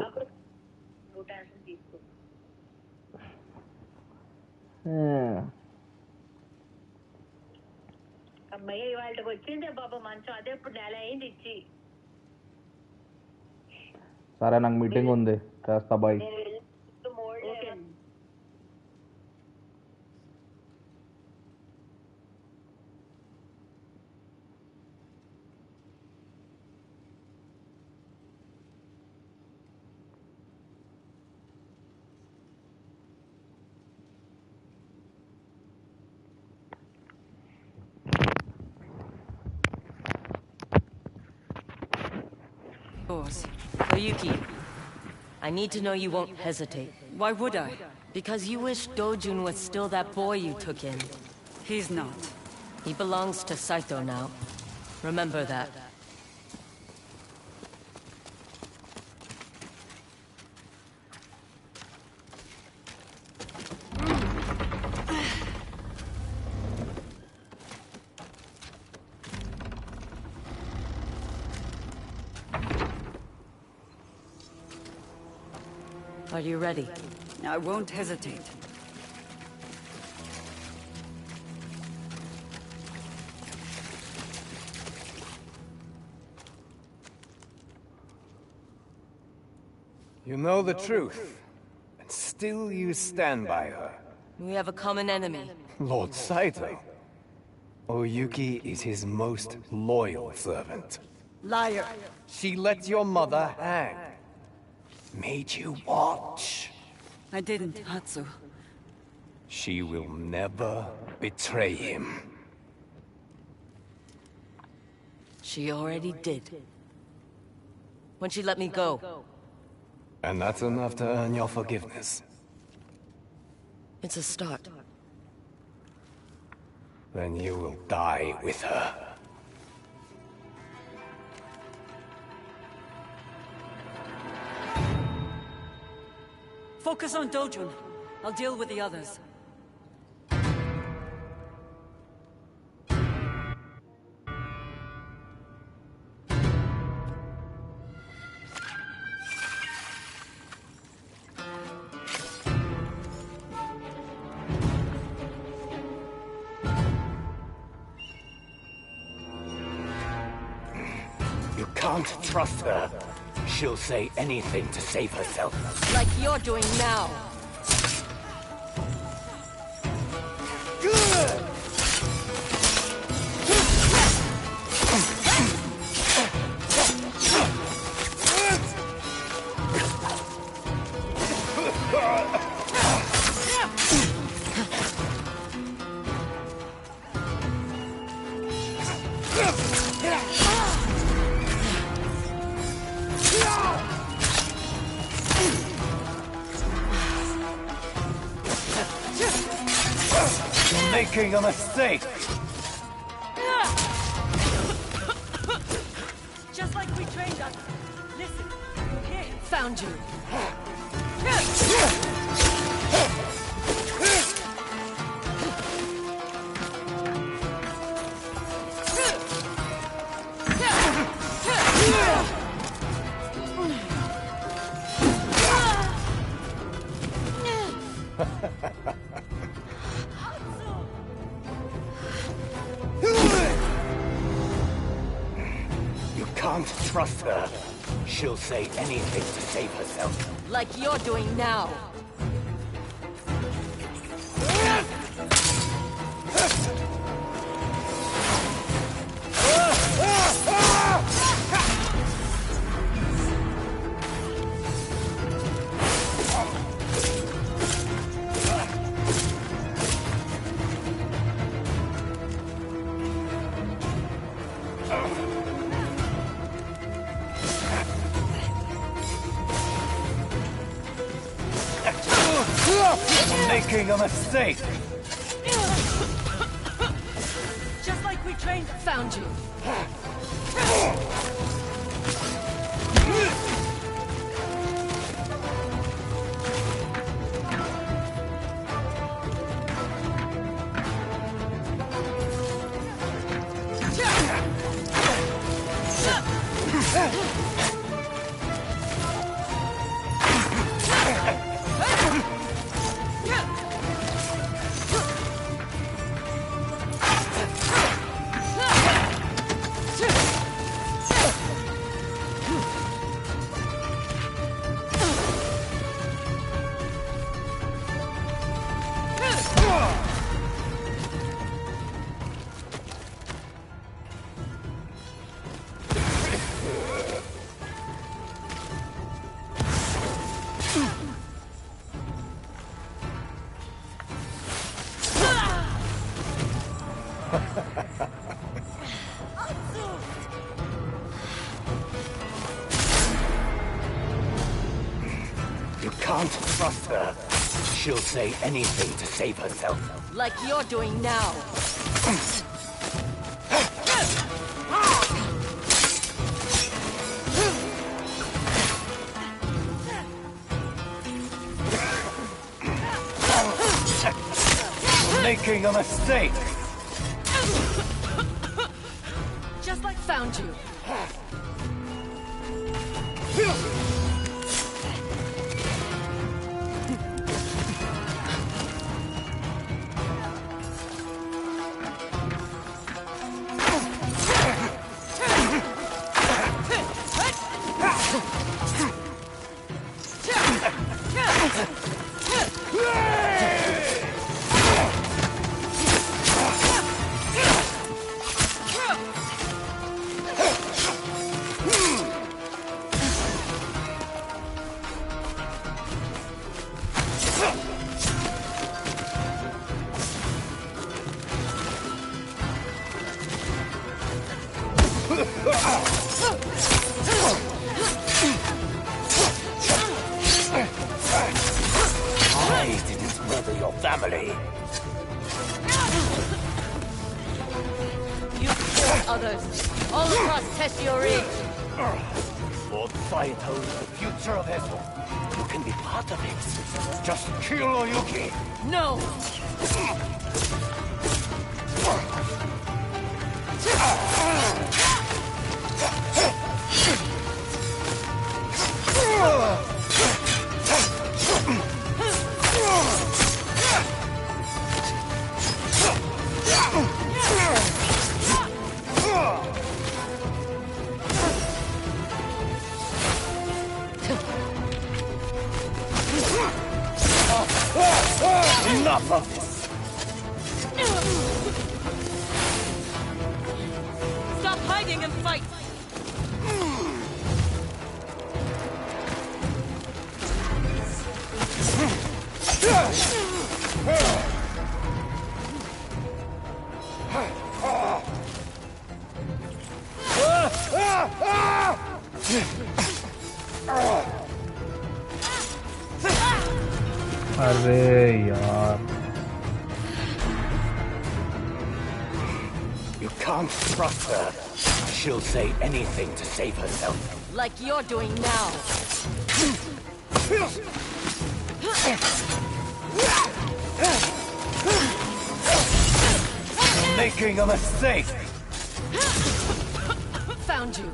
అమ్మయ్య వాళ్ళకి వచ్చిందే బాబా మంచం. అదే ఇప్పుడు నెల అయింది ఇచ్చి. సరే నాకు మీటింగ్ ఉంది, చేస్తా bye. Oyuki, I need to know you won't hesitate. Why would I? Because you wish Dojun was still that boy you took in. He's not. He belongs to Saito now. Remember that. Are you ready? I won't hesitate. You know the truth, and still you stand by her. We have a common enemy. Lord Saito. Oyuki is his most loyal servant. Liar! She let your mother hang. Made you watch. I didn't, Hatsu. She will never betray him. She already did. When she let me go. And that's enough to earn your forgiveness. It's a start. Then you will die with her. Focus on Dojun. I'll deal with the others. You can't trust her. She'll say anything to save herself. Like you're doing now. Making a mistake. Just like we trained us. Listen, here. Found you. trust her. She'll say anything to save herself. Like you're doing now. Making a mistake. Just like we trained. Found you. You can't trust her. She'll say anything to save herself. Like you're doing now. Making a mistake. Just like found you. I didn't murder your family. You've killed others. All across Tessio Ridge. Lord Saito is the future of Esso. You can be part of it. Just kill Oyuki. No! Enough of this. Stop hiding and fight! अरे यार You can't trust her. She'll say anything to save herself. Like you're doing now. Making a mistake. Found you.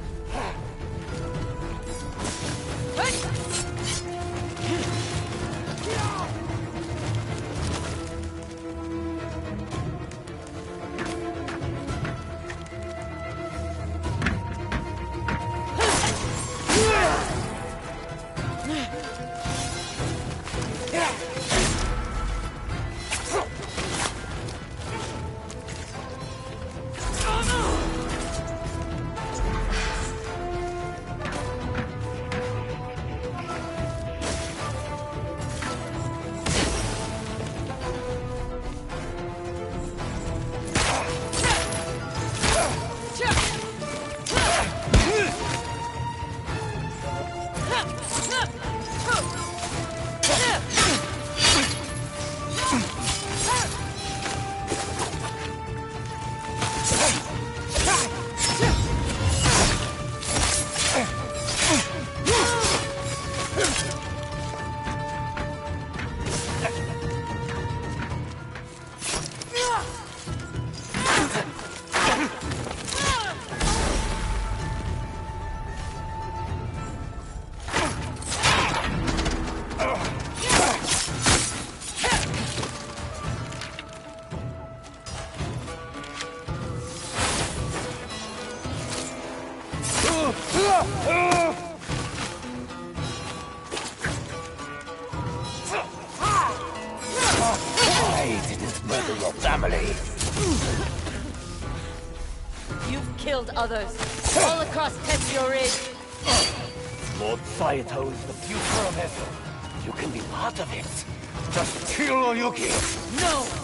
murder your family. You've killed others, all across Tetsuro Ridge. Lord Saito is the future of Esso. You can be part of it. Just kill Oyuki. No!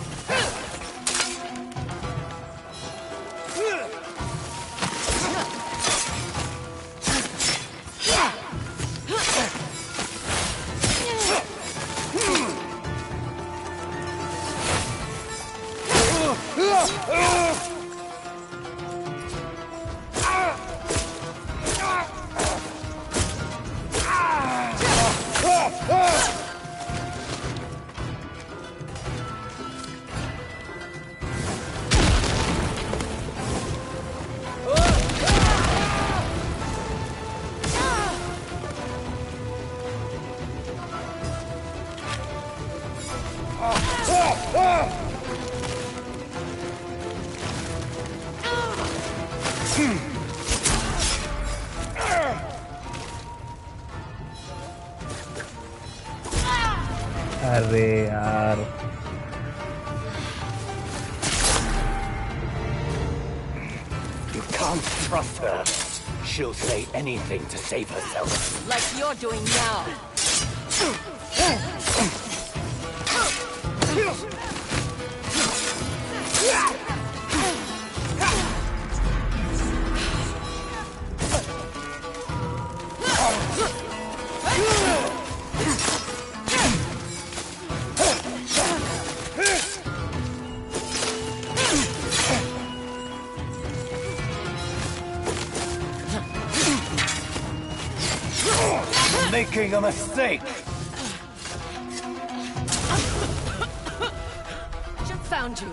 अरे यार You can't trust her. She'll say anything to save herself. Like you're doing now. Making a mistake. Just found you.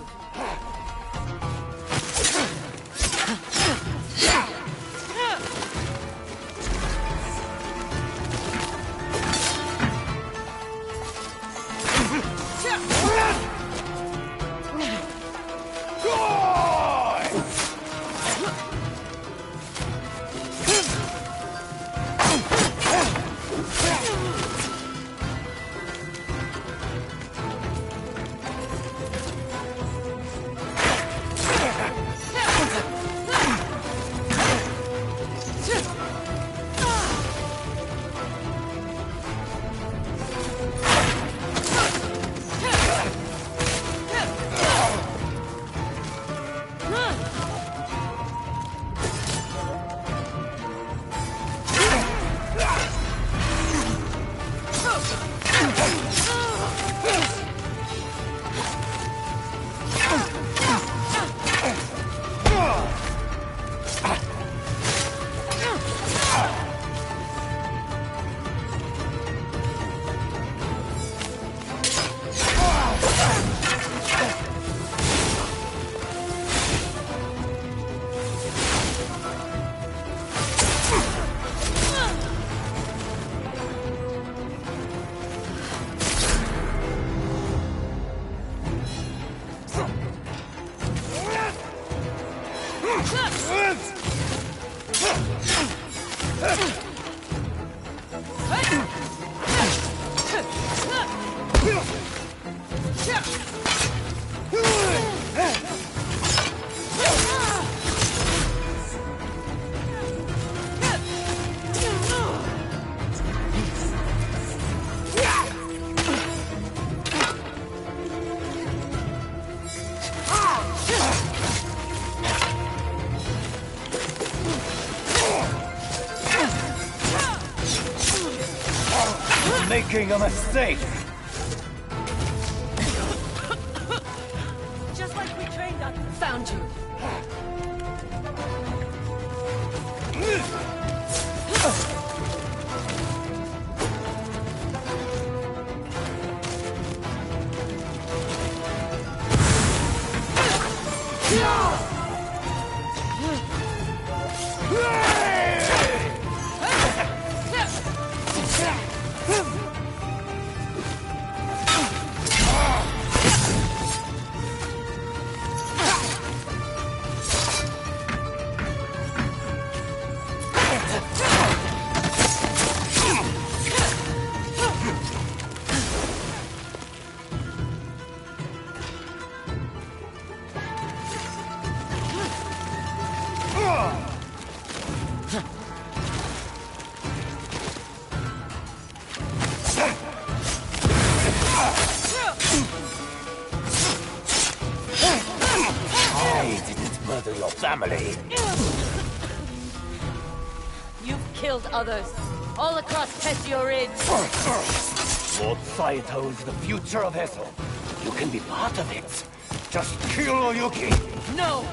Making a mistake. Just like we trained on. Found you. murder your family. You've killed others, all across Tessio Ridge. Lord Saito is the future of Esso. You can be part of it. Just kill Oyuki. No!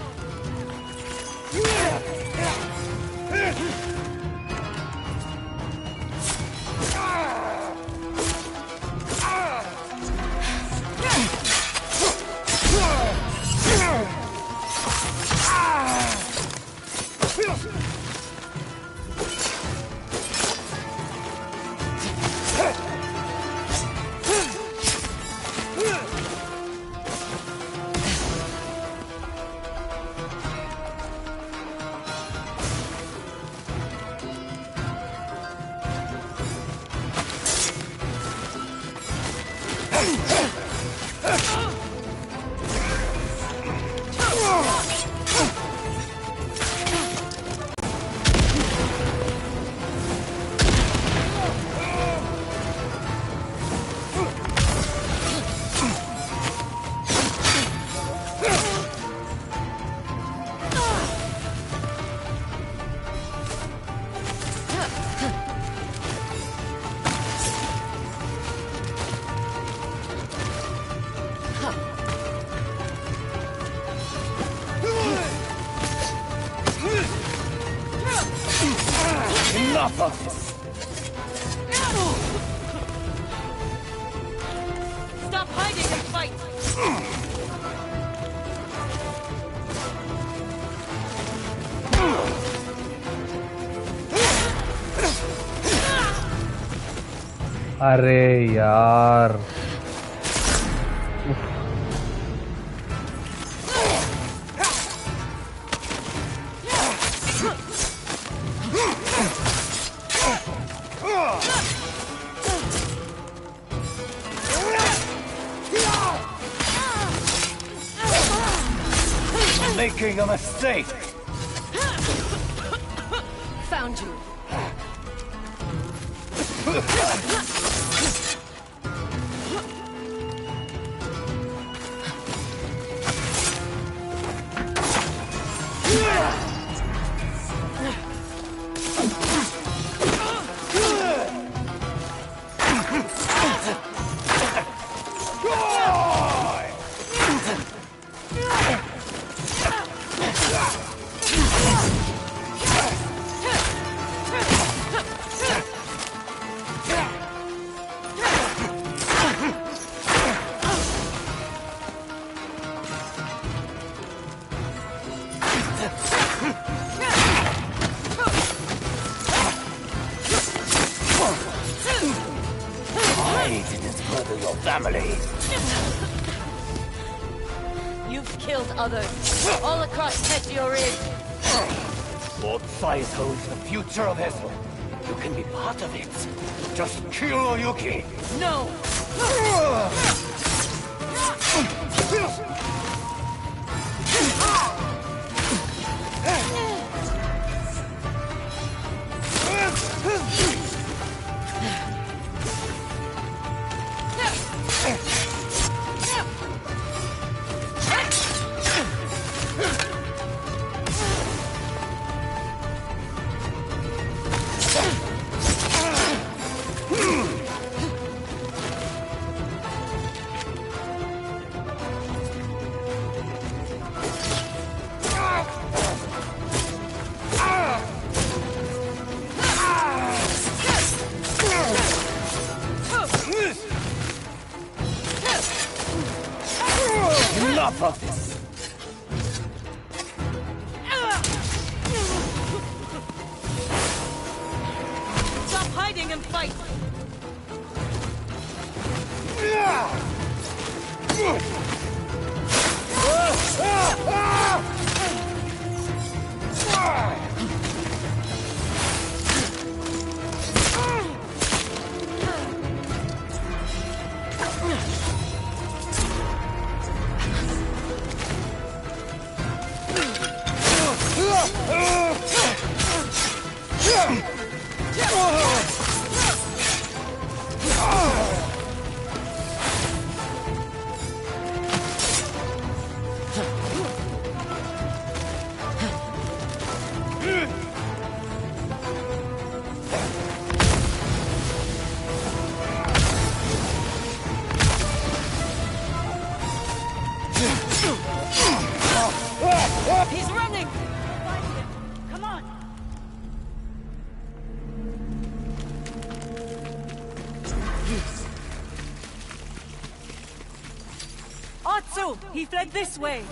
Enough of this! Stop hiding and fight! अरे यार Making a mistake! Found you. Family. You've killed others, all across Tessio Ridge. Lord Saito is the future of Esso. You can be part of it. Just kill Oyuki. No! Enough of this! Stop hiding and fight! Atsu! He fled this way!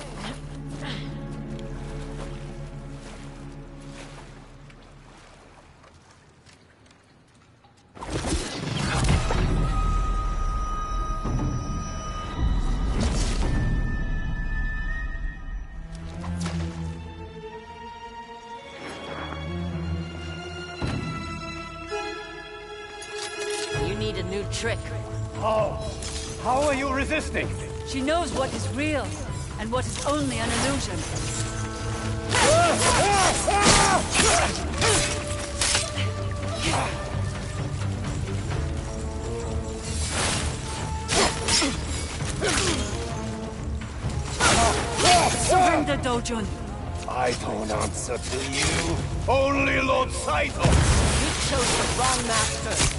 You need a new trick. How? How are you resisting? She knows what is real, and what is only an illusion. Surrender, Dojun! I don't answer to you. Only Lord Saito. You chose the wrong master.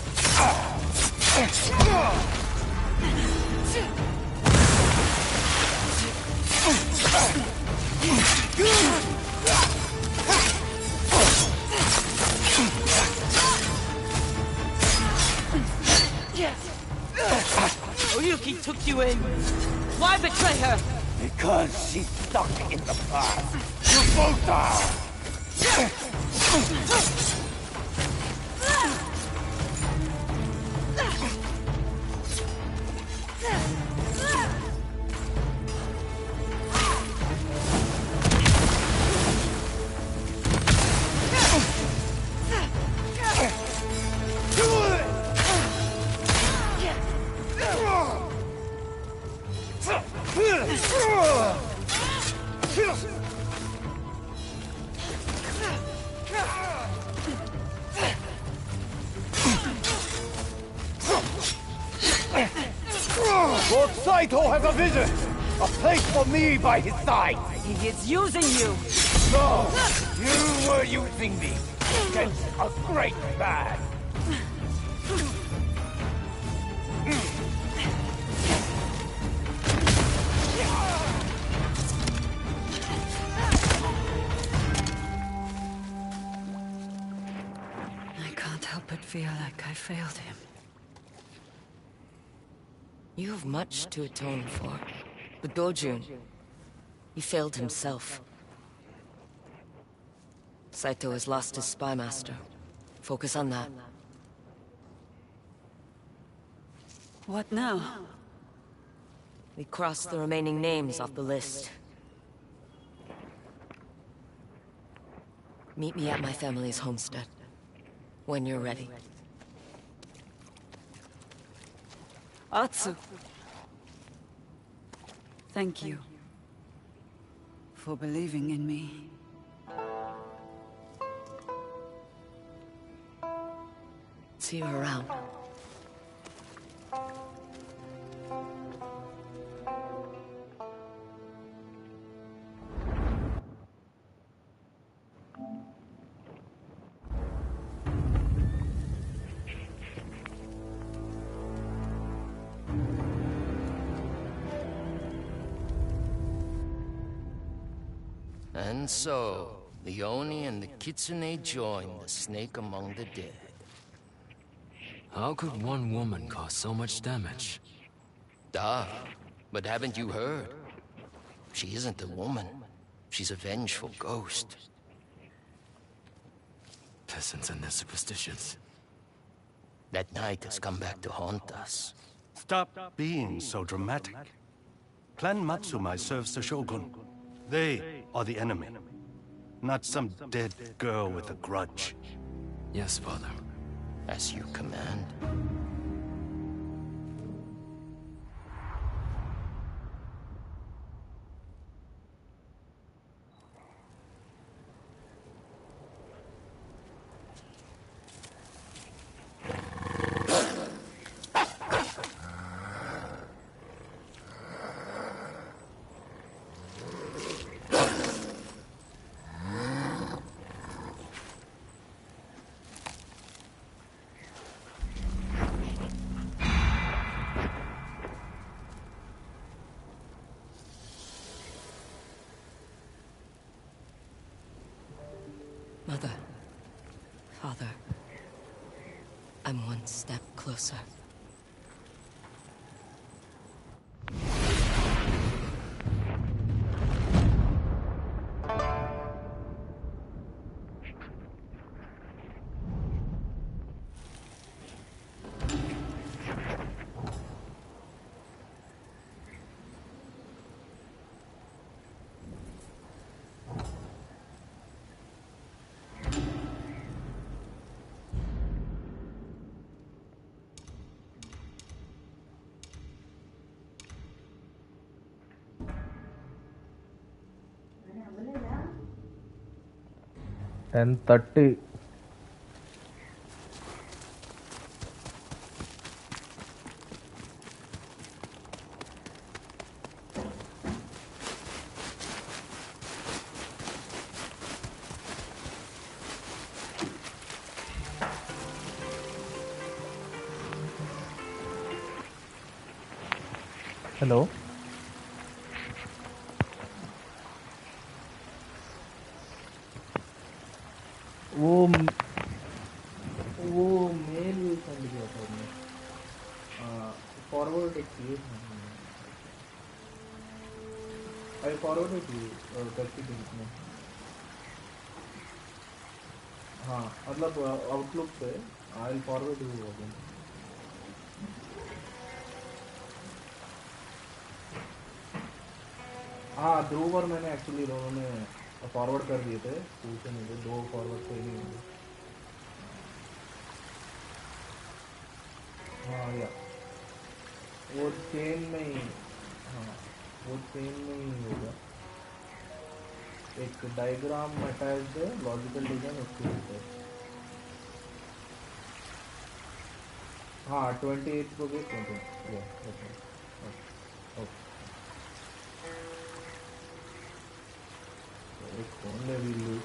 Oyuki took you in. Why betray her? Because she's stuck in the past. You both are. Lord Saito has a vision! A place for me by his side! He is using you! No! You were using me against a great man! I can't help but feel like I failed him. You have much to atone for. But Dojun, he failed himself. Saito has lost his spy master. Focus on that. What now? We cross the remaining names off the list. Meet me at my family's homestead. When you're ready. Atsu! Thank you for believing in me. See you around. And so, the Oni and the Kitsune joined the snake among the dead. How could one woman cause so much damage? Duh. But haven't you heard? She isn't a woman. She's a vengeful ghost. Peasants and their superstitions. That night has come back to haunt us. Stop being so dramatic. Clan Matsumai serves the Shogun. They are the enemy, not some dead girl with a grudge. Yes, father. As you command. Mother. Father. I'm one step closer. 10:30. Hello. वो mail send किया था उसने forward किए I forward किए taxi के में हाँ मतलब आउटलुक पे आई फॉरवर्ड यू अगेन हाँ ध्रुव और मैंने एक्चुअली दोनों ने फॉरवर्ड कर दिए थे पूछे मुझे 2 फॉरवर्ड तो ही नहीं होंगे हाँ या वो चेन में ही हाँ वो चेन में ही होगा एक डायग्राम अटैच्ड है लॉजिकल डिजाइन उसके ऊपर हाँ 28 को भी 20 या ओके एक फोन ले भी लूँ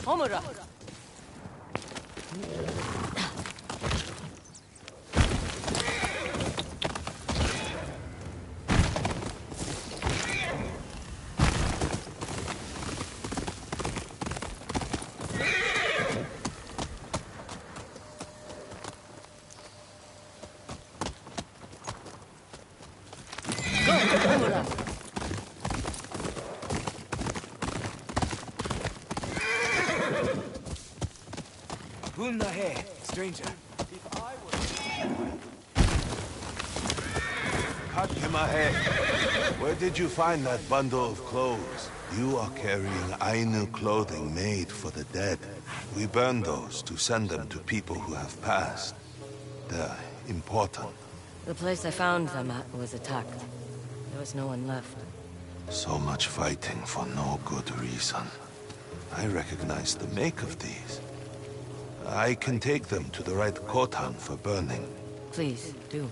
Homura! Stranger. Cut him a head. Where did you find that bundle of clothes? You are carrying Ainu clothing made for the dead. We burn those to send them to people who have passed. They're important. The place I found them at was attacked. There was no one left. So much fighting for no good reason. I recognize the make of these. I can take them to the right Khotan for burning. Please, do.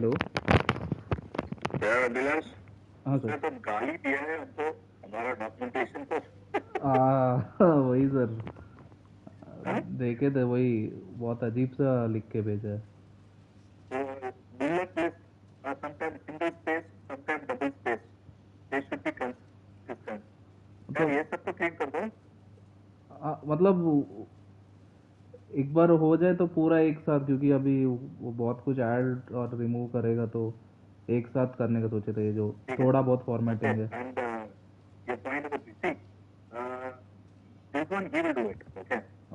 Hello Abhilash हाँ sir तो गाली दिया है हमको हमारा documentation को वही sir देखे थे वही बहुत अजीब सा लिख के भेजा है bullet list sometimes single space sometimes double space they should be consistent तो ये सब तो क्लीन कर दो मतलब एक बार हो जाए तो पूरा एक साथ क्योंकि अभी वो बहुत कुछ ऐड और रिमूव करेगा तो एक साथ करने का सोचे थे ये जो थोड़ा बहुत फॉर्मेटिंग है and your point about this see this one he will do it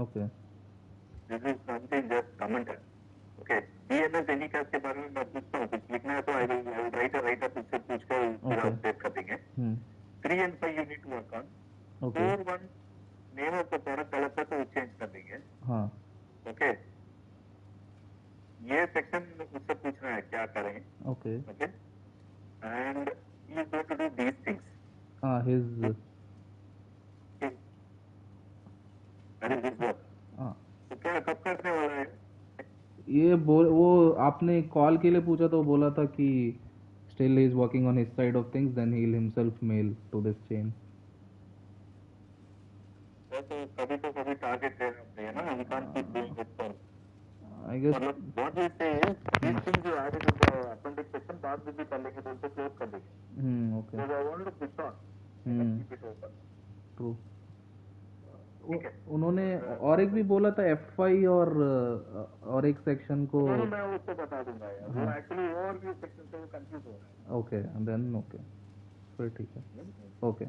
okay this is something just commented okay DNS anycast के बारे में मैं पूछता हूँ कुछ लिखना है तो I will write up उससे पूछ कर पूरा अपडेट कर देंगे 3 and 5 you need to work on 4 1 name of the product अलग था तो वो चेंज कर देंगे हाँ ओके ये सेक्शन मुझसे पूछना है क्या करें okay okay and he is going to do these things हाँ हिज वर्क हाँ तो क्या कब करने वाला है ये वो आपने कॉल के लिए पूछा तो बोला था कि still he is working on his side of things then he'll himself mail to this chain तो कभी टारगेट है ना we can't keep doing it for I guess मतलब what we say is these things you added in the appendix section बाद में भी कर लेंगे तो उनको क्लोज कर देंगे okay so I want to push on keep it open true उन्होंने और एक भी बोला था F5 और एक सेक्शन को मैं उसको बता दूंगा यार वो एक्चुअली और भी सेक्शन से वो कंफ्यूज हो रहा है ओके देन ओके फिर ठीक है ओके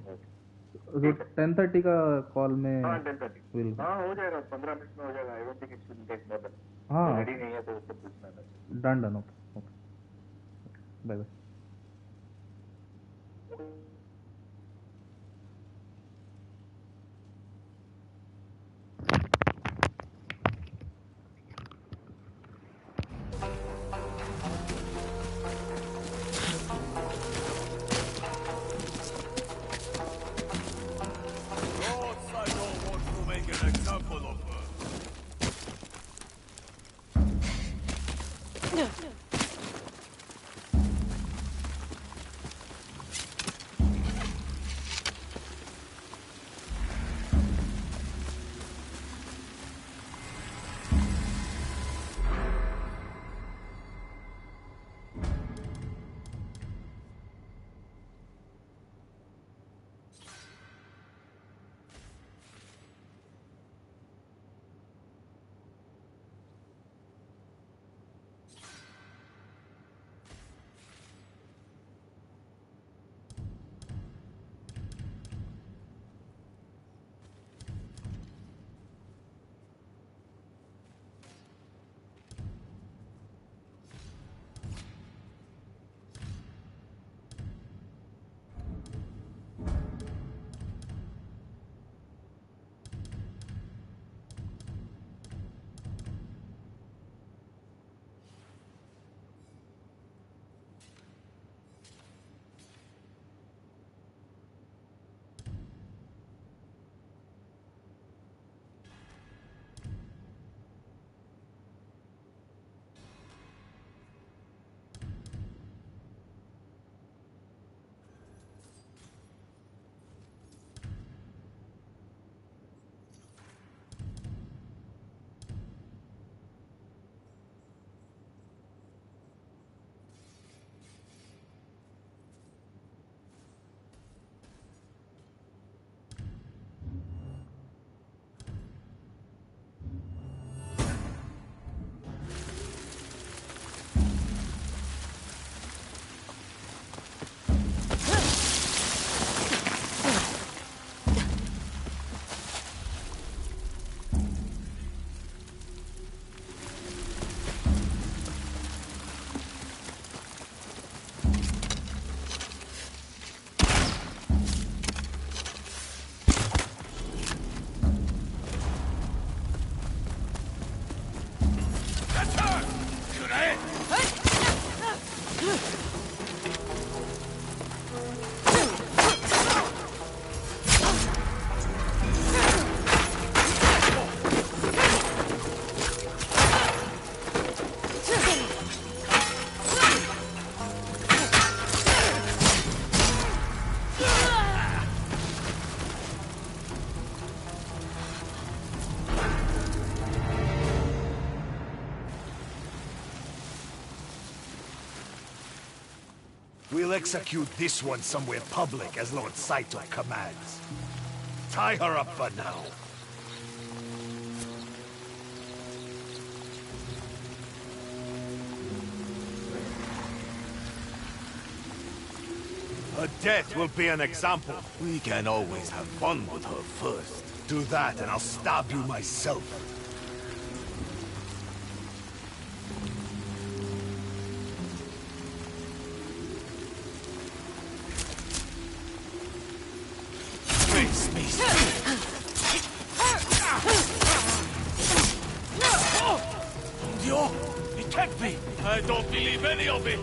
तो 10:30 का कॉल में हाँ 10:30 हाँ हो जाएगा 15 मिनट में हो जाएगा I don't think it should take more than हाँ रेडी नहीं है तो उससे पूछना है done okay bye bye We'll execute this one somewhere public as Lord Saito commands. Tie her up for now. Her death will be an example. We can always have fun with her first. Do that and I'll stab you myself. Face me. Dieu, it can't be. I don't believe any of it.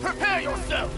Prepare yourself!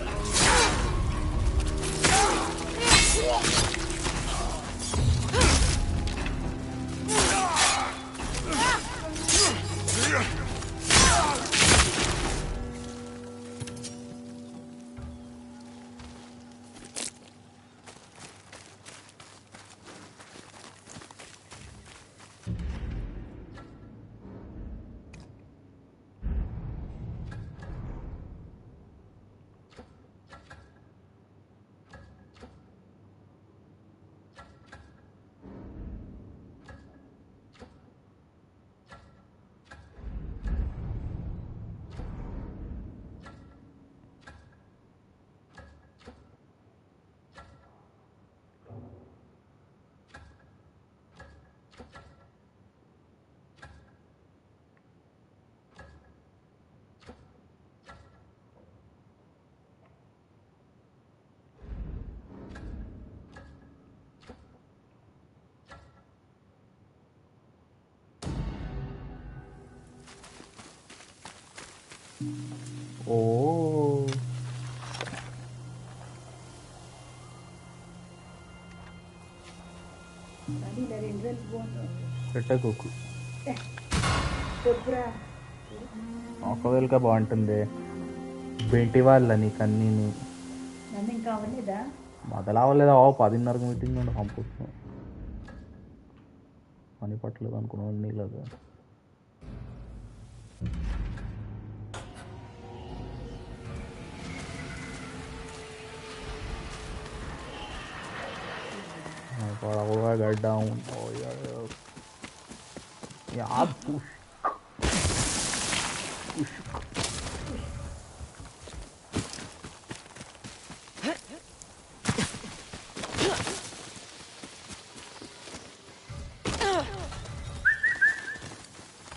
Oh. పెట్టకు ఒకవేళ బాగుంటుంది బెంటి వాళ్ళని కన్నీని మొదలవ్వలేదా 10:30 meeting నుండి పంపిస్తున్నాం పని పట్టలేదు అనుకున్నాను నీళ్ళగా I got down. Oh yeah. Yeah, push.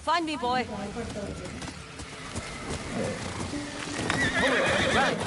Find me, boy. Right.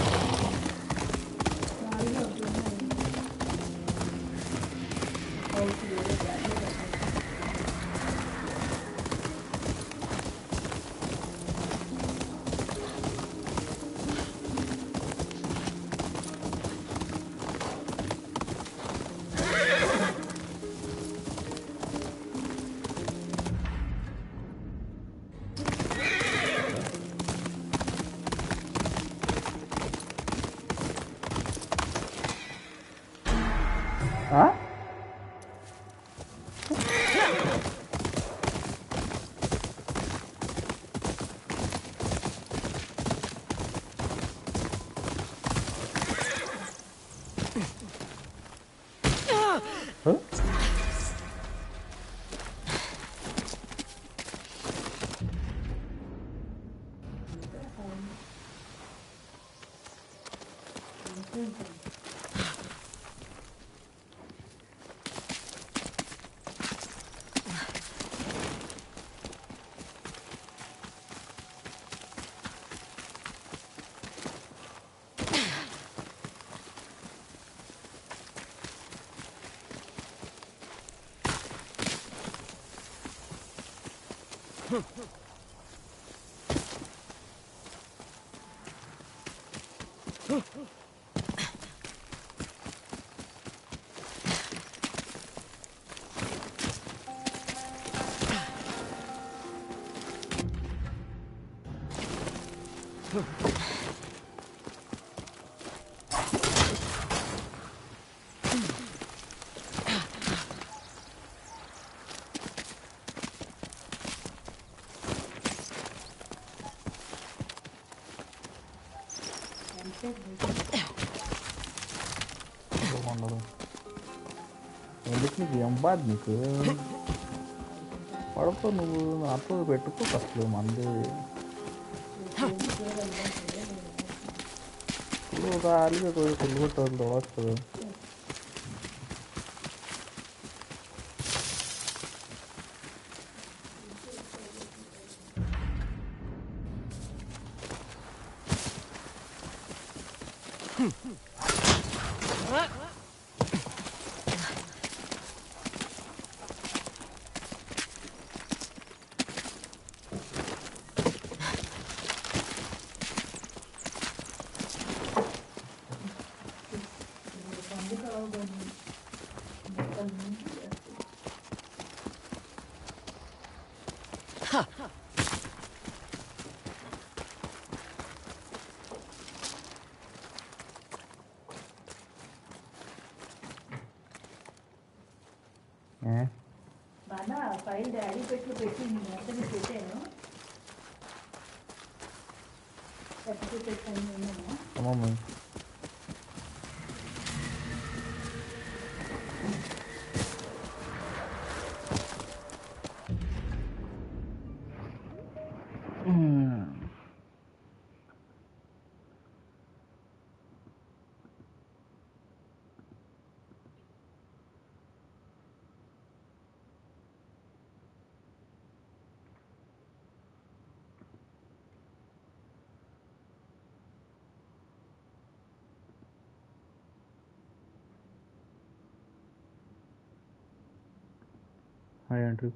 Huh? Huh? ఎందుకు నీకు ఏం బాధ నీకు పడుకో నువ్వు నాతో పెట్టుకో అసలు మంది ఖాళీగా కుళ్ళు కొట్టాలి వస్తుంది బాగా ఫైల్ డాడీ పెట్టింది అతను పెట్టాను అమ్మమ్మ Hi, Andrew.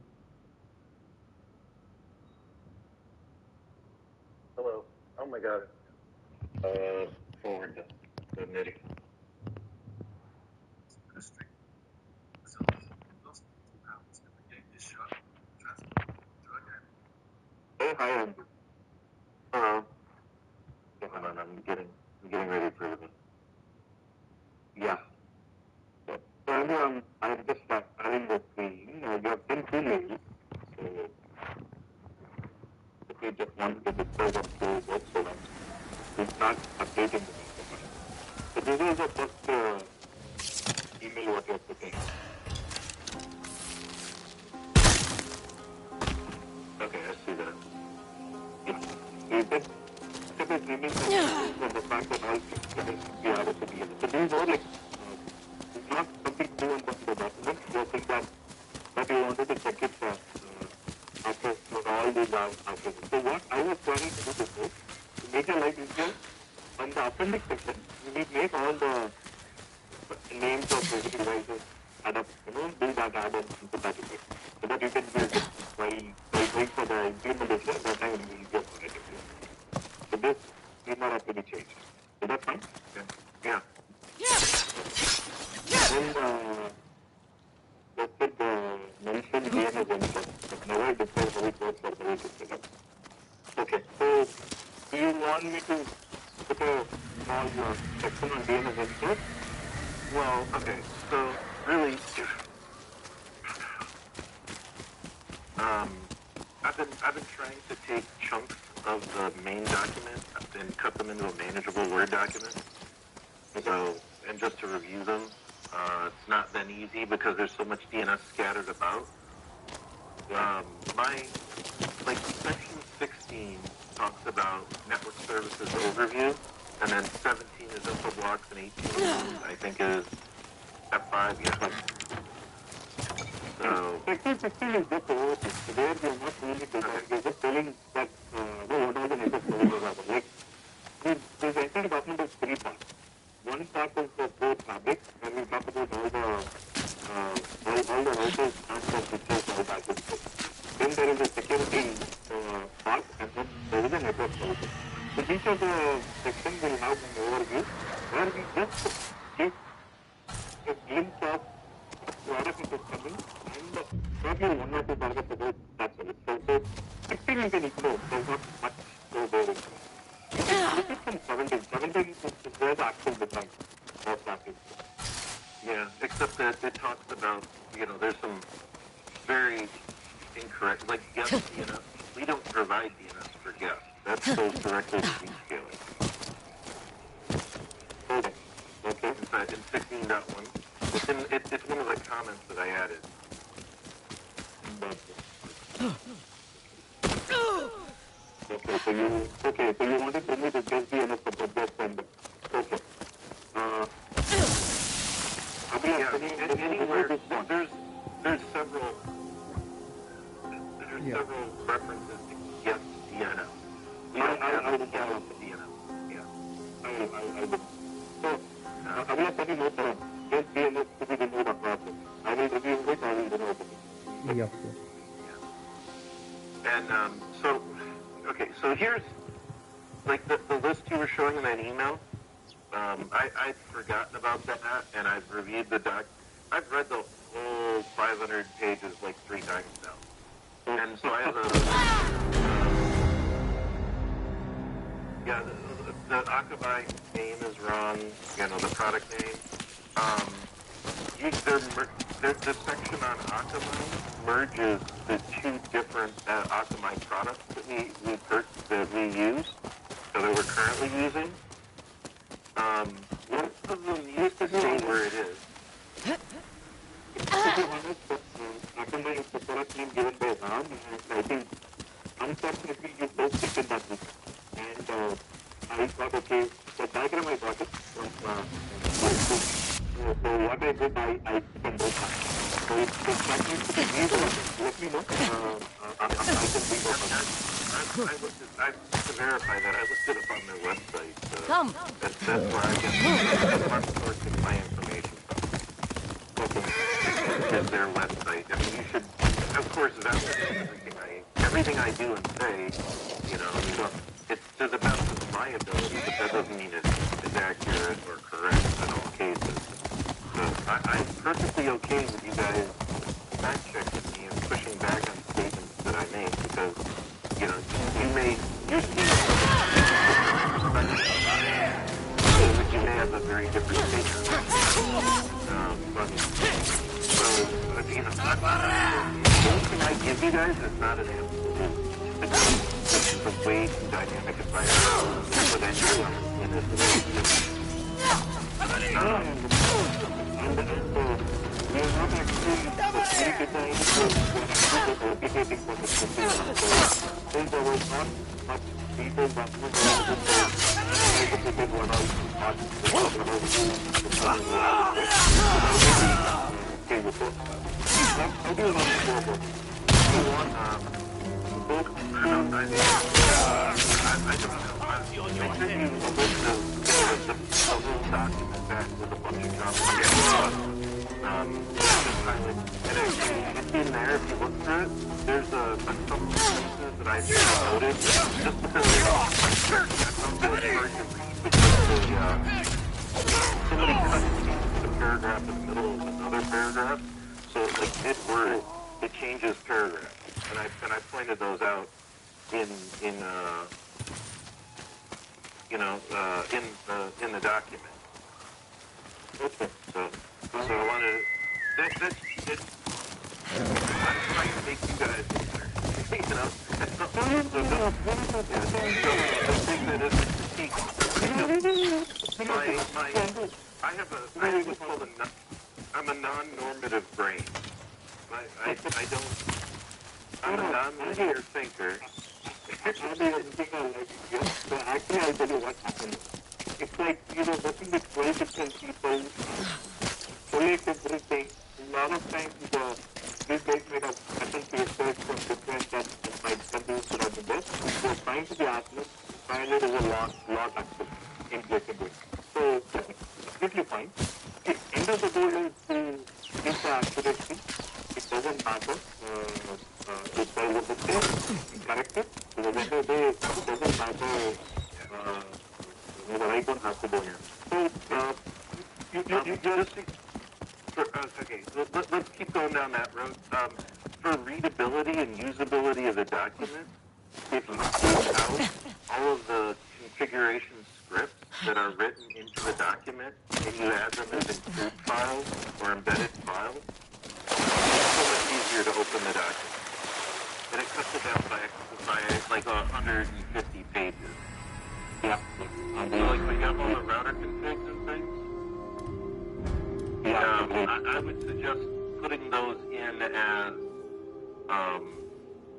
Hello. Oh my god. Forward the knitting. Oh, hi, Andrew. Hello. Hold on, I'm getting ready for the... Yeah. So, Andrew, I'm just adding the screen. You have been 2 days, so if you just want to discuss on two work so long, it's not updating the message. So this is the first email what you're putting. Okay, I see that. Yeah. So that is removing the fact that all things be added together. So this is more like, it's not something new on the document. You're saying that you wanted to check it after all these after. So what I was planning to do before, to make your life easier, on the appendix section, we need to make all the names of the devices add up, do that add up into that effect. So that you can build it while wait for the implementation, that time it will be easier for it. So this need not have to be changed. So that's fine? Yeah. Then let's put the mention DNS input. I've never discussed how it works or how it is set up. Okay, so do you want me to put a small section on DNS input? Well, okay, so really, I've been trying to take chunks of the main document and cut them into a manageable Word document. So, and just to review them, it's not been easy because there's so much DNS scattered about. Section 16 talks about network services overview, and then 17 is info blocks, and 18 I think is F5, yeah. So, section 16 is just overview. So there we are not really designing, we're just telling that what all the network services are. Like, this entire document is 3 parts. One part is the core fabric, and we talk about all the routers, transport switches, all that good stuff. Then there is a security part, and then there is a network services. So each of the sections will have an overview, where we just give a glimpse of product which is coming, and probably 1 or 2 targets about that service. So 16 you can ignore, there's not much to go into. You this is from 17. 17 is where the actual design of that is. Yeah, except that it talks about, there's some very incorrect, like guest DNS. We don't provide DNS for guests. That goes directly to Zscaler. Okay. In fact, in 16.1, it's one of the comments that I added. Okay, so you want to tell me the guest DNS for the guest sender. Okay. Anywhere, there's several references to guest DNS. We don't have a guest DNS. Yeah. I will. So, I will tell you no problem. Guest DNS to be removed a process. I will review it, I will remove it. Yep. And so here's like the list you were showing in that email. I'd forgotten about that, and I've reviewed the doc. I've read the whole 500 pages like 3 times now. And so I have the Akamai name is wrong, the product name. The section on Akamai merges the 2 different Akamai products that we use, so that we're currently using. One of them used to say where it is. To be honest, Akamai is the product name given by Ram, and I think, unfortunately, you both taken that with. And I thought, okay, the diagram I got it from so what I did, I can both have. So if that needs to be reworked, let me know. I can rework that. To verify that, I looked it up on their website. Come. That's where I get I'm sourcing my information from. Is their website. I mean, you should, of course, validate everything I do and say. So it's to the best of my ability, but that doesn't mean it's accurate or correct in all cases. So I'm perfectly okay with you guys fact checking me and pushing back on statements that I make because, you may have a very different statement. Anything I give you guys is not an absolute. It's a way too dynamic environment with anyone in this relationship. We are not actually redesigned for replicating for the system. Since there was not much detailed document I did one out not okay with it. How do you want to go about it? Do you want both I don't know. The whole document back with a bunch of and actually, in there, if you look through it, there's a couple of places that I noted just because they're all somebody cut the paragraph in the middle of another paragraph, so like mid-word, it changes paragraph, and I pointed those out in the document. Okay. So I wanted I'm trying to make you guys better. I think that is a critique. I'm a non-normative brain. I'm a non-linear thinker. Actually, I'll tell you what happened. It's like, working with 12 different people, collate everything. A lot of times, these guys made up different research from different that might conduce to the best. They're trying to be honest, finally there's a lot actually implicable. So, that's completely fine. The end of the goal is to get the accuracy. It doesn't matter. If I was to say, correct it. So, at the end of the day, it doesn't matter. The right one has to go here. So, let's keep going down that road. For readability and usability of the document, if you take out all of the configuration scripts that are written into the document and you add them as include files or embedded files, it's so much easier to open the document. And it cuts it down by like 150 pages. Yeah. So like when you have all the router configs and things, I would suggest putting those in as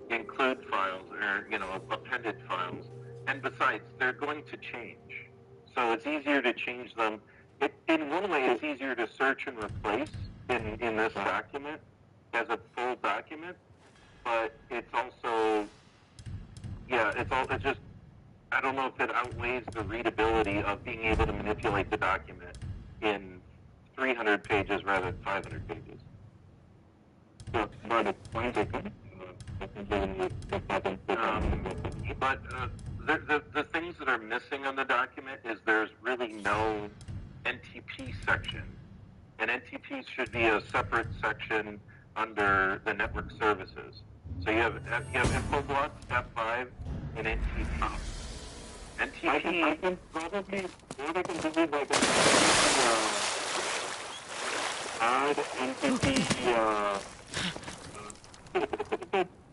include files or, appended files. And besides, they're going to change. So it's easier to change them. In one way, it's easier to search and replace in this document as a full document. But it's also, it's just, I don't know if it outweighs the readability of being able to manipulate the document in 300 pages rather than 500 pages. But the things that are missing on the document is there's really no NTP section. And NTP should be a separate section under the network services. So you have info blocks, F5, and NTP. NTP. I can probably, what I can do is I can add NTP.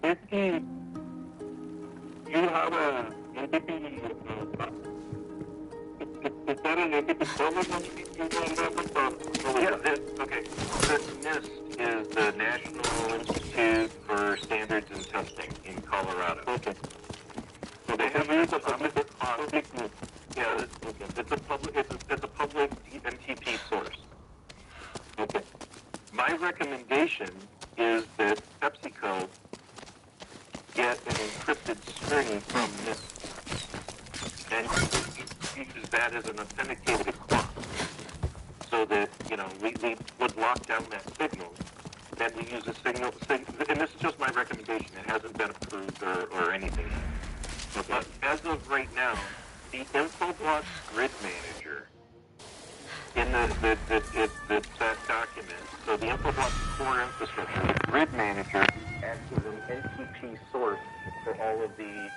Basically, you have a NTP. Is there an NTP service okay. The NIST is the National Institute for Standards and Testing in Colorado. Okay. So they have a public. Yeah, it's a public NTP source. Okay. My recommendation is that PepsiCo get an encrypted string from NIST and use that as an authenticated clock, so that we would lock down that signal. Then we use a signal, and this is just my recommendation. It hasn't been approved or anything. Okay. But as of right now, the InfoBlox Grid Manager in that document. So the InfoBlox core infrastructure, the Grid Manager, acts as an NTP source for all of the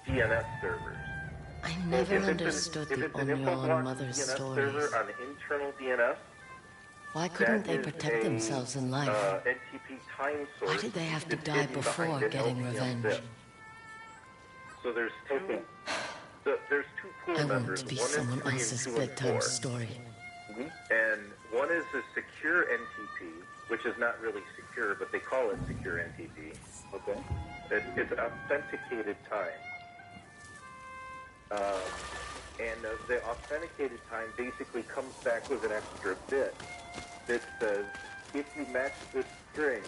DNS servers. I never understood the Onyon mother's DNS stories. server on internal DNS. Why couldn't they protect themselves in life? NTP time source. Why did they have to die before getting revenge? So there's two. There's two pool I members. won't be One someone is 3 else's and 2 and bedtime 4. story. And one is a secure NTP, which is not really secure, but they call it secure NTP. Okay. It's authenticated time. And the authenticated time basically comes back with an extra bit that says if you match this string,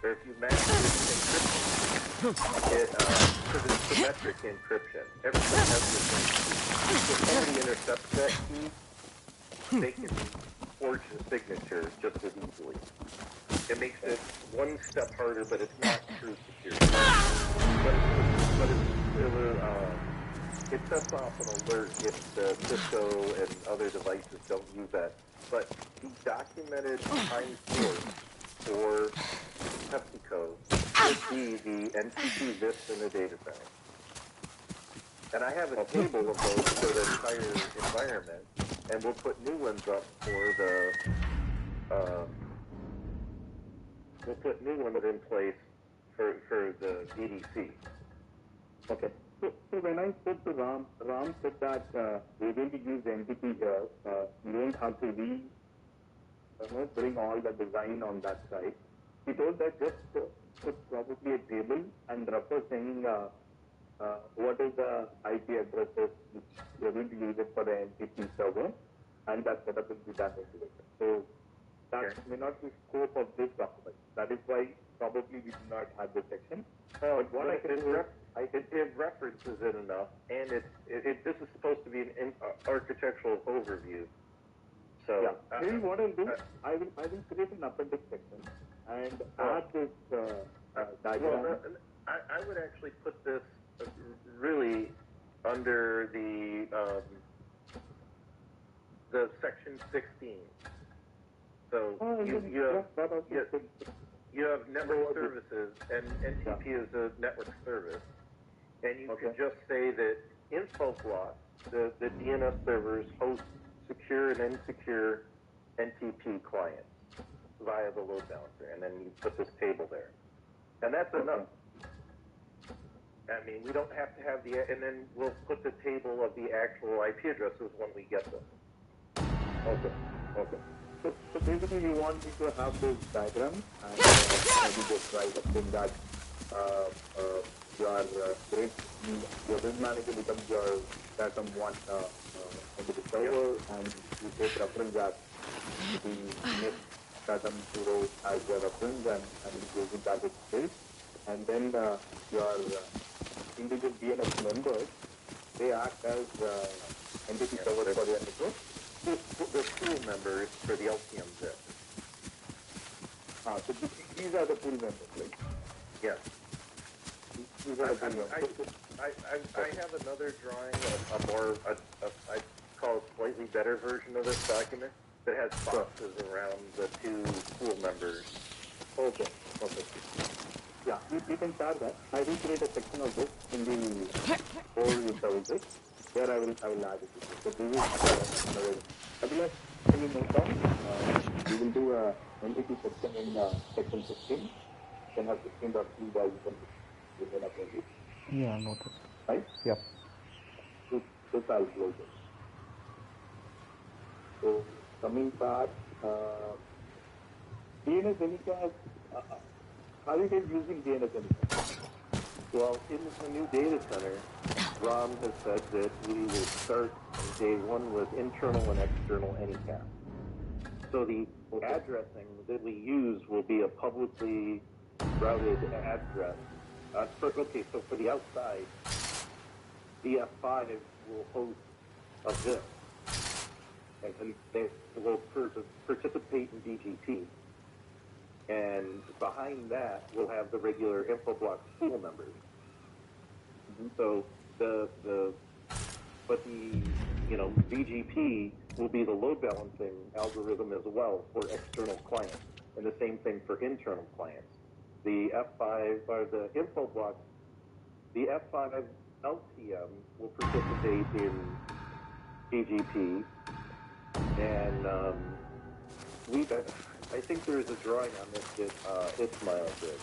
or if you match this encryption, because it's symmetric encryption. Everything has this. If somebody intercepts that key, they can forge the signature just as easily. It makes it one step harder, but it's not true security. It sets off an alert if the Cisco and other devices don't use that. But the documented time source for PepsiCo would be the NTP VIST in the data center. And I have a table of those for the entire environment, and we'll put new ones up for the, we'll put new ones in place for the DDC. Okay. So when I spoke to Ram said that we're going to use NTP here. You don't have to bring all the design on that side. He told that just put probably a table and refer saying what is the IP addresses which you're going to use it for the NTP server, and that setup will be done into it. So that may not be scope of this document. That is why probably we do not have this section. But what I can do it references it enough, and this is supposed to be an architectural overview. So yeah, maybe what I'll do, I will create an appendix section and add this diagram. Well, I would actually put this really under the section 16. So you have network services, and NTP is a network service. And you could just say that info block, the DNS servers host secure and insecure NTP clients via the load balancer, and then you put this table there. And that's enough. I mean, we don't have to have and then we'll put the table of the actual IP addresses when we get them. Okay. So basically you want me to have those diagrams and maybe just write up in that your business manager becomes your datum one into the server, and you take reference that the next datum 0 as your reference and it goes in target space, and then your individual DNS members, they act as entity servers for your network. The pool members for the LTM zip. So these are the pool members, right? Yes. These are the pool members. I have another drawing, I call it slightly better version of this document that has boxes around the two pool members. Okay. Yeah, you can start that. I will create a section of this in the overview services. There I will add it. So this is Abhilash, can you note down? We will do a entity section in section 16. Then have 16.2 by you can upload it. Yeah, noted. Right? Yep. This I'll close it. So coming back, DNS Anycast, how are you guys using DNS Anycast? Well, in the new data center, Rom has said that we will start on day one with internal and external Anycast. So the addressing that we use will be a publicly routed address. So for the outside, the F5 will host a zip, and they will participate in BGP. And behind that, we'll have the regular InfoBlox pool members. So BGP will be the load balancing algorithm as well for external clients, and the same thing for internal clients. The F5 or the InfoBlox, the F5 LTM will participate in BGP, and I think there is a drawing on this that Ismail did.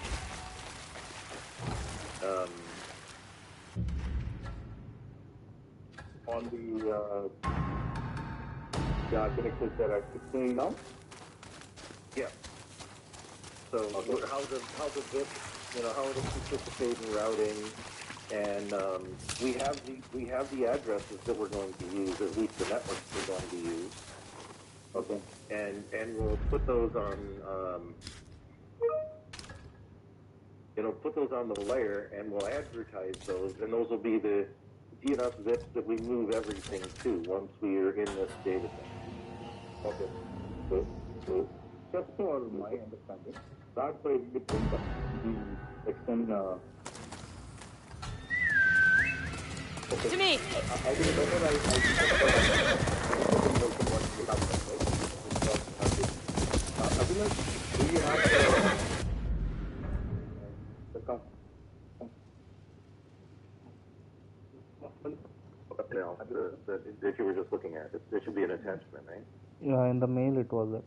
On the architectures that are existing now? Yeah. So how the zip, how it'll participate in routing, and we have the addresses that we're going to use, at least the networks we're going to use. Okay. And we'll put those on the layer, and we'll advertise those, and those will be the DNS zips that we move everything to once we are in this data set. Okay. So just for my understanding, that's why we bring up the extend. Okay. To me. I think better Abhilash, do you have the that you were just looking at. There should be an attachment, right? Yeah, in the mail it was it.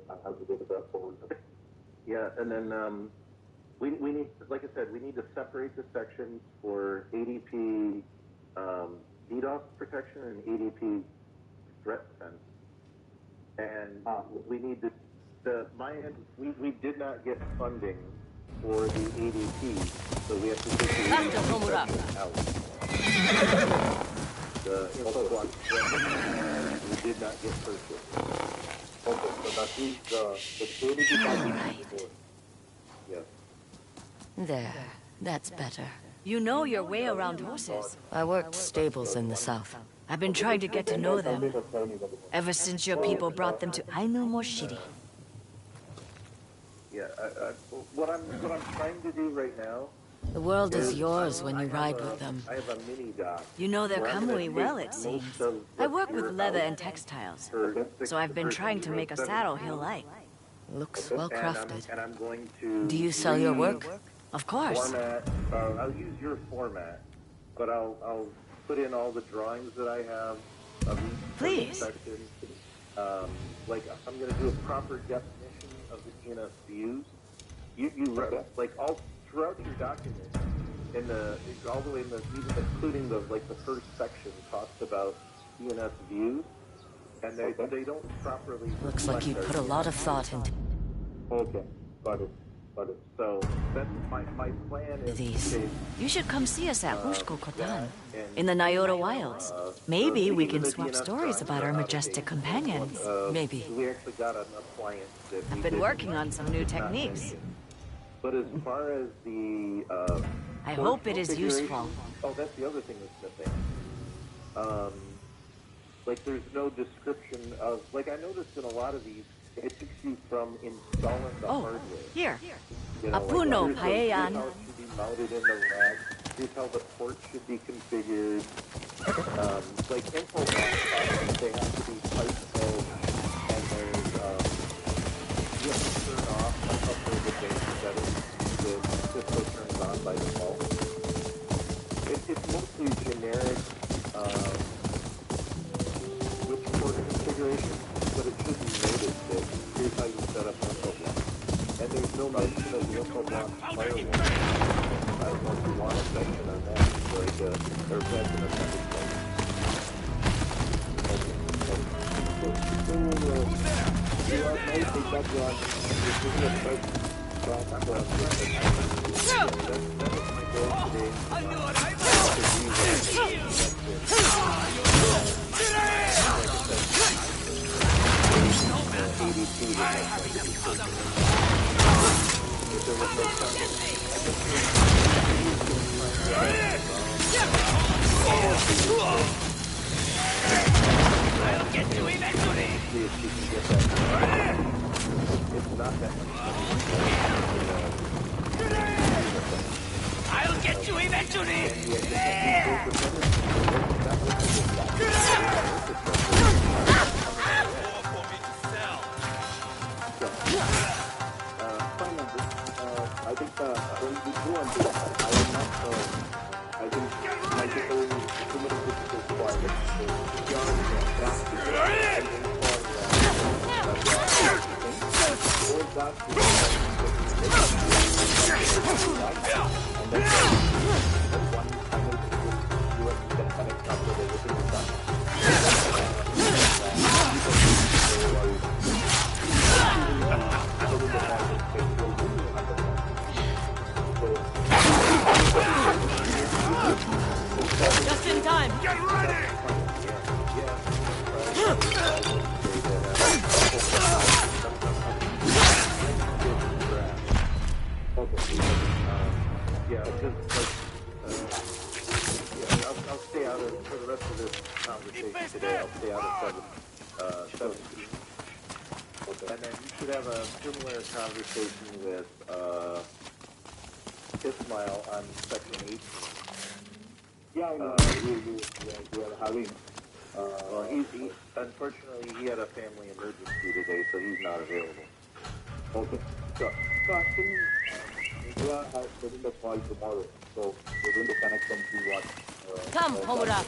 I have to take that forward. Yeah, and then we need, like I said, we need to separate the sections for ADP DDoS protection and ADP threat defense. And we need we did not get funding for the ADP, so we have to take the ADP out. The InfoBlox threat we did not get purchased. Okay, so that means the ADP package. Yes. There. That's better. You know your way around horses. I worked stables in the south. I've been trying to get to know them ever since your people brought them to Ainu Moshiri. Yeah, what I'm trying to do right now The world is yours when you ride with them. I have a mini dock. You know their where I'm gonna Kamui take well, it most seems. of I what's work with here leather out and textiles, for so I've been trying to make a saddle he'll like. Looks well crafted. And I'm going to Do you sell your work? Of course. format. I'll use your format, but I'll put in all the drawings that I have of each Please. section. Like I'm going to do a proper definition of the ENS views. You like all throughout your document, all the way in the even including the first section talks about ENS views, and they don't properly. Looks like you put a lot of thought into Okay, got it. So that's my plan is these. You should come see us at Hushko Kotan, and in the Nyota Wilds. Maybe we can swap stories about our majestic companions. Maybe. We actually got an appliance that I've been working on some new techniques. But as far as the I hope it is configuration- useful. Oh, that's the other thing that's missing. There's no description of I noticed in a lot of these it takes you from installing the hardware. Here. You know, Apuno here's Paean. how it should be mounted in the rack. Here's how the port should be configured. Info boxes, they have to be pipe filled, and there's you have to turn off a couple of the base settings that Cisco turns on by default. It's mostly generic switch port configuration, but it should be noted that here's how you set up info block. And there's no mention of the info block firewall. I don't know if you want a section on that, or that's an appendix. I'll get you eventually! I'll get you eventually! I think when we go on this, I am not I think my people similar to this requirement. Just in time. Get ready! I'll stay out of, for the rest of this conversation today, I'll stay out of 17. And then you should have a similar conversation with Ismail on section 8. Yeah, I know. We are having. Well, he unfortunately he had a family emergency today, so he's not available. Okay. So I think India has getting the call tomorrow, so we're going to connect them to what. Come, Homura.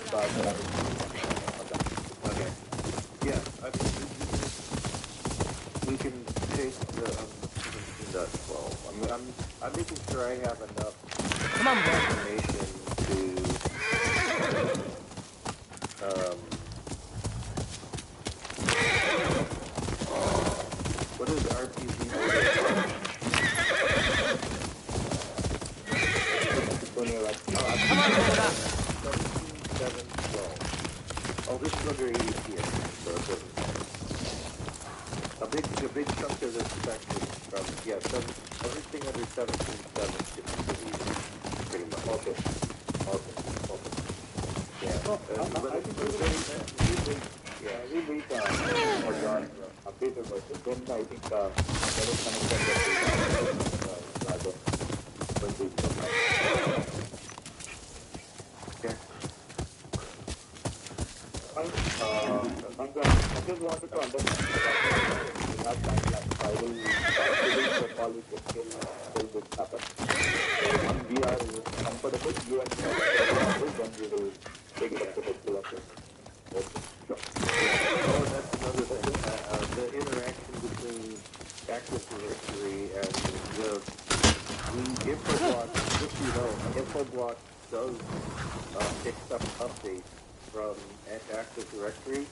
Okay. Yeah, I mean, we can take the 17.12. I'm making sure I have enough Come on, bro. information to what is RPG? Come on, Homura. 17.7.12. Oh, this is under 80 PM, so it doesn't matter. A big chunk of this section from, everything under 17.7 gets deleted, pretty much. Okay. Yeah. I think we wait for your updated version. Then I think that is connected to I just wanted to understand we have timeline. I will schedule the call with the till this happens. So when we are comfortable, you and me are comfortable, then we will take it up to the full of it. Okay, sure. Oh, that's another thing. The interaction between Active Directory and the infoblock, just so you know, infoblock does accept updates from Active Directory,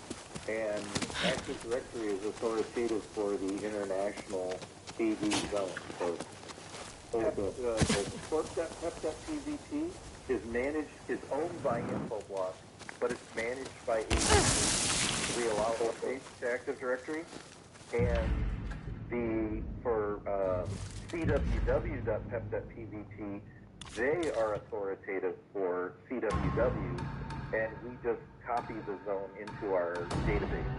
and Active Directory is authoritative for the international AV zone. So, PubTVT is owned by Infoblock, but it's managed by AV. We allow updates to Active Directory, and for CWW.pep.pvt, they are authoritative for CWW, and we just copy the zone into our database.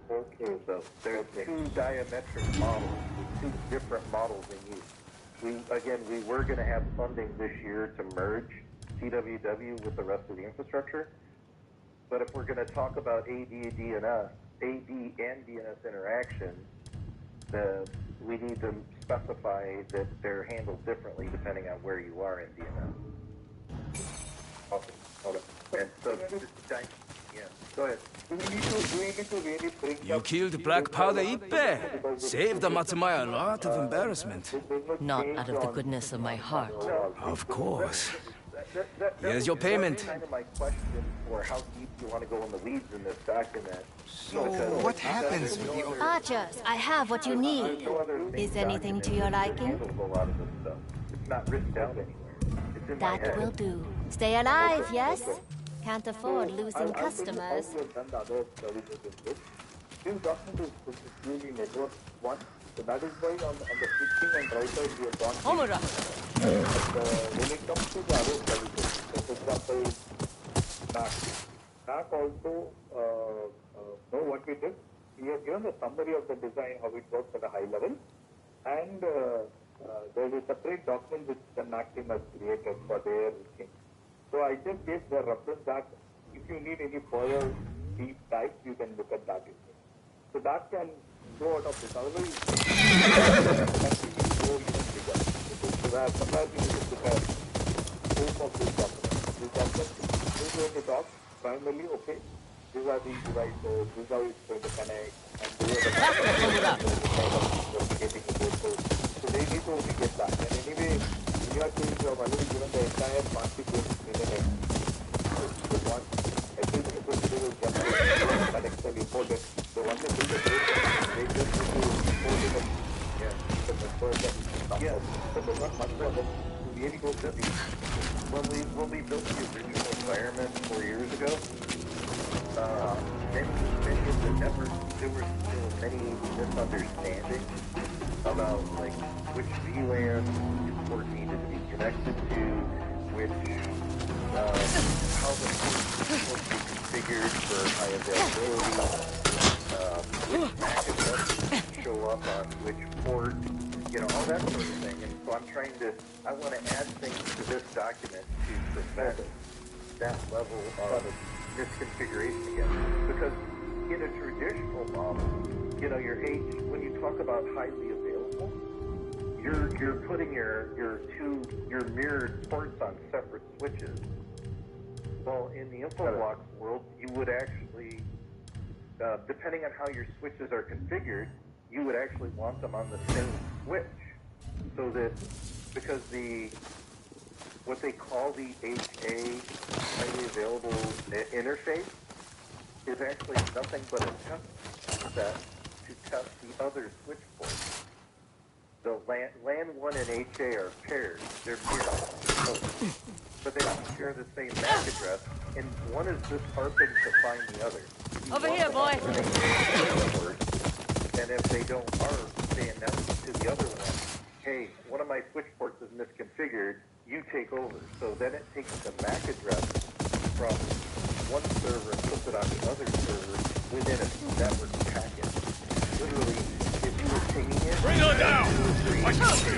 Okay, so there's two diametric models, two different models in use. We were going to have funding this year to merge CWW with the rest of the infrastructure, but if we're going to talk about AD and DNS interaction, we need to specify that they're handled differently depending on where you are in DNS. Okay. And so, yeah, go ahead. You killed Black Powder Ippe. Saved Matsumaya a lot of embarrassment. Not out of the goodness of my heart. Of course. Here's your payment. Kind of my question for how deep you want to go in the weeds in this document. So, what happens with the... Archers, I have what you need. Is anything to your liking? It's not written down anywhere. It's in my head. That will do. Stay alive, yes? Can't afford losing customers. This document is really network 1, so that is why on the switching and routers we have gone. Homura! When it comes to the other services, so for example, NAC also know what we did. We have given the summary of the design, how it works at a high level, and there is a separate document which the NAC team has created for their thing. So I just gave the reference that if you need any further deep dive, you can look at that. So that can go out of this. Otherwise, go even bigger. So that sometimes you need to look at scope of this document. This document is going to talk primarily, okay, these are the devices, these are it's going to connect, and these are the getting into. So they need to only get that. And anyway, when you are doing your value, given the entire configuration within it, the one everything is going to do is generate connect and import it. So once they build the data, they just need to import it and the network and stuff. Yeah, but there's not much more than to really go to the... When we built the original environment 4 years ago, many of the networks, there were still many misunderstandings about like which VLAN port needed to be connected to, which how the port was supposed to be configured for high availability, which MAC addresses show up on which port, all that sort of thing. And so I want to add things to this document to prevent that level of misconfiguration again. Because in a traditional model, when you talk about highly available, you're putting your mirrored ports on separate switches. Well, in the Infoblox world, you would actually, depending on how your switches are configured, you would actually want them on the same switch. So that, because what they call the HA, highly available interface, is actually nothing but a test set to test the other switch ports. So LAN 1 and HA are paired. They're mirrored. But they don't share the same MAC address, and one is just harping to find the other. Over here, boy! And if they don't harp, they announce to the other one, hey, one of my switch ports is misconfigured, you take over. So then it takes the MAC address from one server and puts it on the other server within a network packet. Literally, if you were taking it... Bring her down! I can't be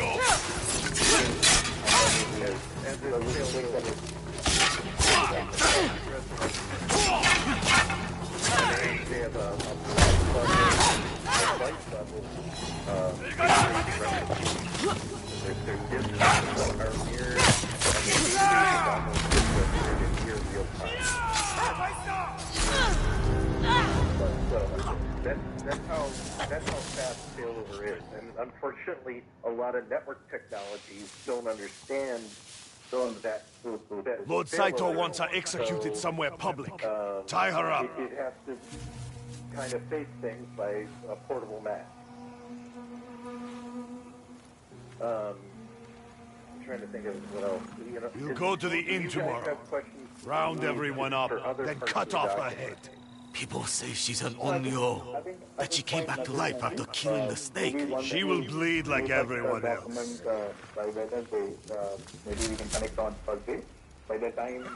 it. And unfortunately, a lot of network technologies don't understand that. Lord Saito wants her executed somewhere public. Tie her up. It has to kind of face things by a portable mask. I'm trying to think of what else. We'll go to the inn tomorrow. Round everyone up, then cut off her head. People say she's an Onryo, that she came back to life after killing the snake. She will bleed like everyone else. By Wednesday, maybe we can connect on Thursday. By the time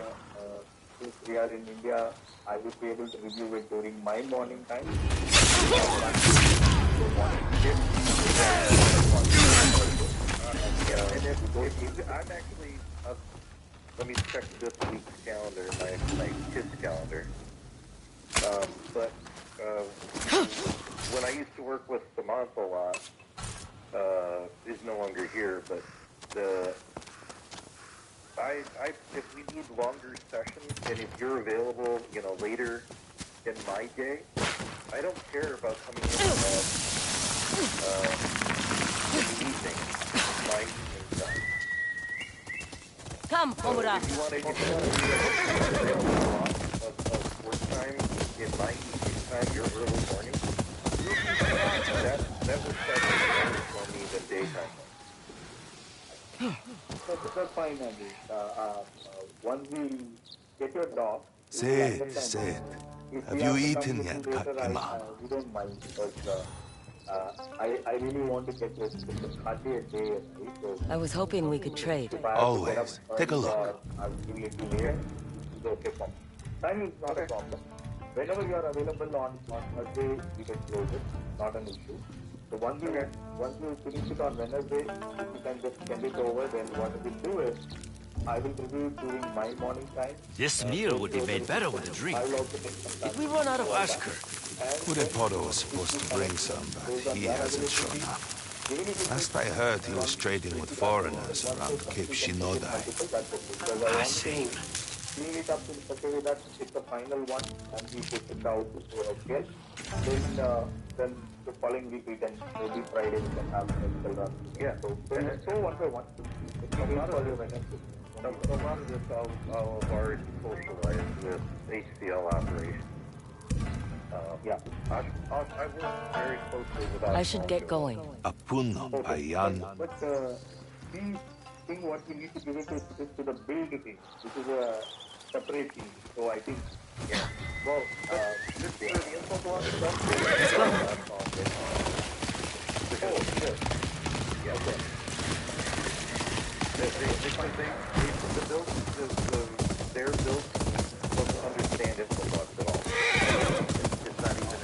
we are in India, I will be able to review it during my morning time. I'm actually, let me check this week's calendar, my kids' calendar. But when I used to work with Samantha a lot, is no longer here, but if we need longer sessions, and if you're available, later in my day, I don't care about coming in in the evening, my evening time. Come, Omura. If you want to of work time in my evening time, your early morning, that would set better for me than daytime. That's fine, Andy. Once we get your dog... Say it. Have you eaten yet, Emma? We don't mind, because I really want to get this hardly a day. So I was hoping we could trade. Always. Take a look. I'll give you 2 later. It's okay for me. Time is not a problem. Whenever you are available on a day, we can close it. Not an issue. So once you finish it on Wednesday, you can just send it over. Then what we will do is, I will review it during my morning time. This meal would be made better with a drink. Did we run out of Ashker? Kurepoto was supposed to bring some, but he hasn't shown up. Last I heard, he was trading with foreigners around Cape Shinodai. Shame. Clean it up in such a way that it's the final one, and we put it out to a guest. Then the following week we can, maybe Friday we can have medical run. Yeah, so one by one. A lot of this I'll have already socialized with HCL operations. I work very closely with I should get going. Apuno, Payan. But these thing what we need to give it is to the build team, which is a separate team. So I think, well, just the info block stuff. The build, their build doesn't understand info blocks at all. It's not even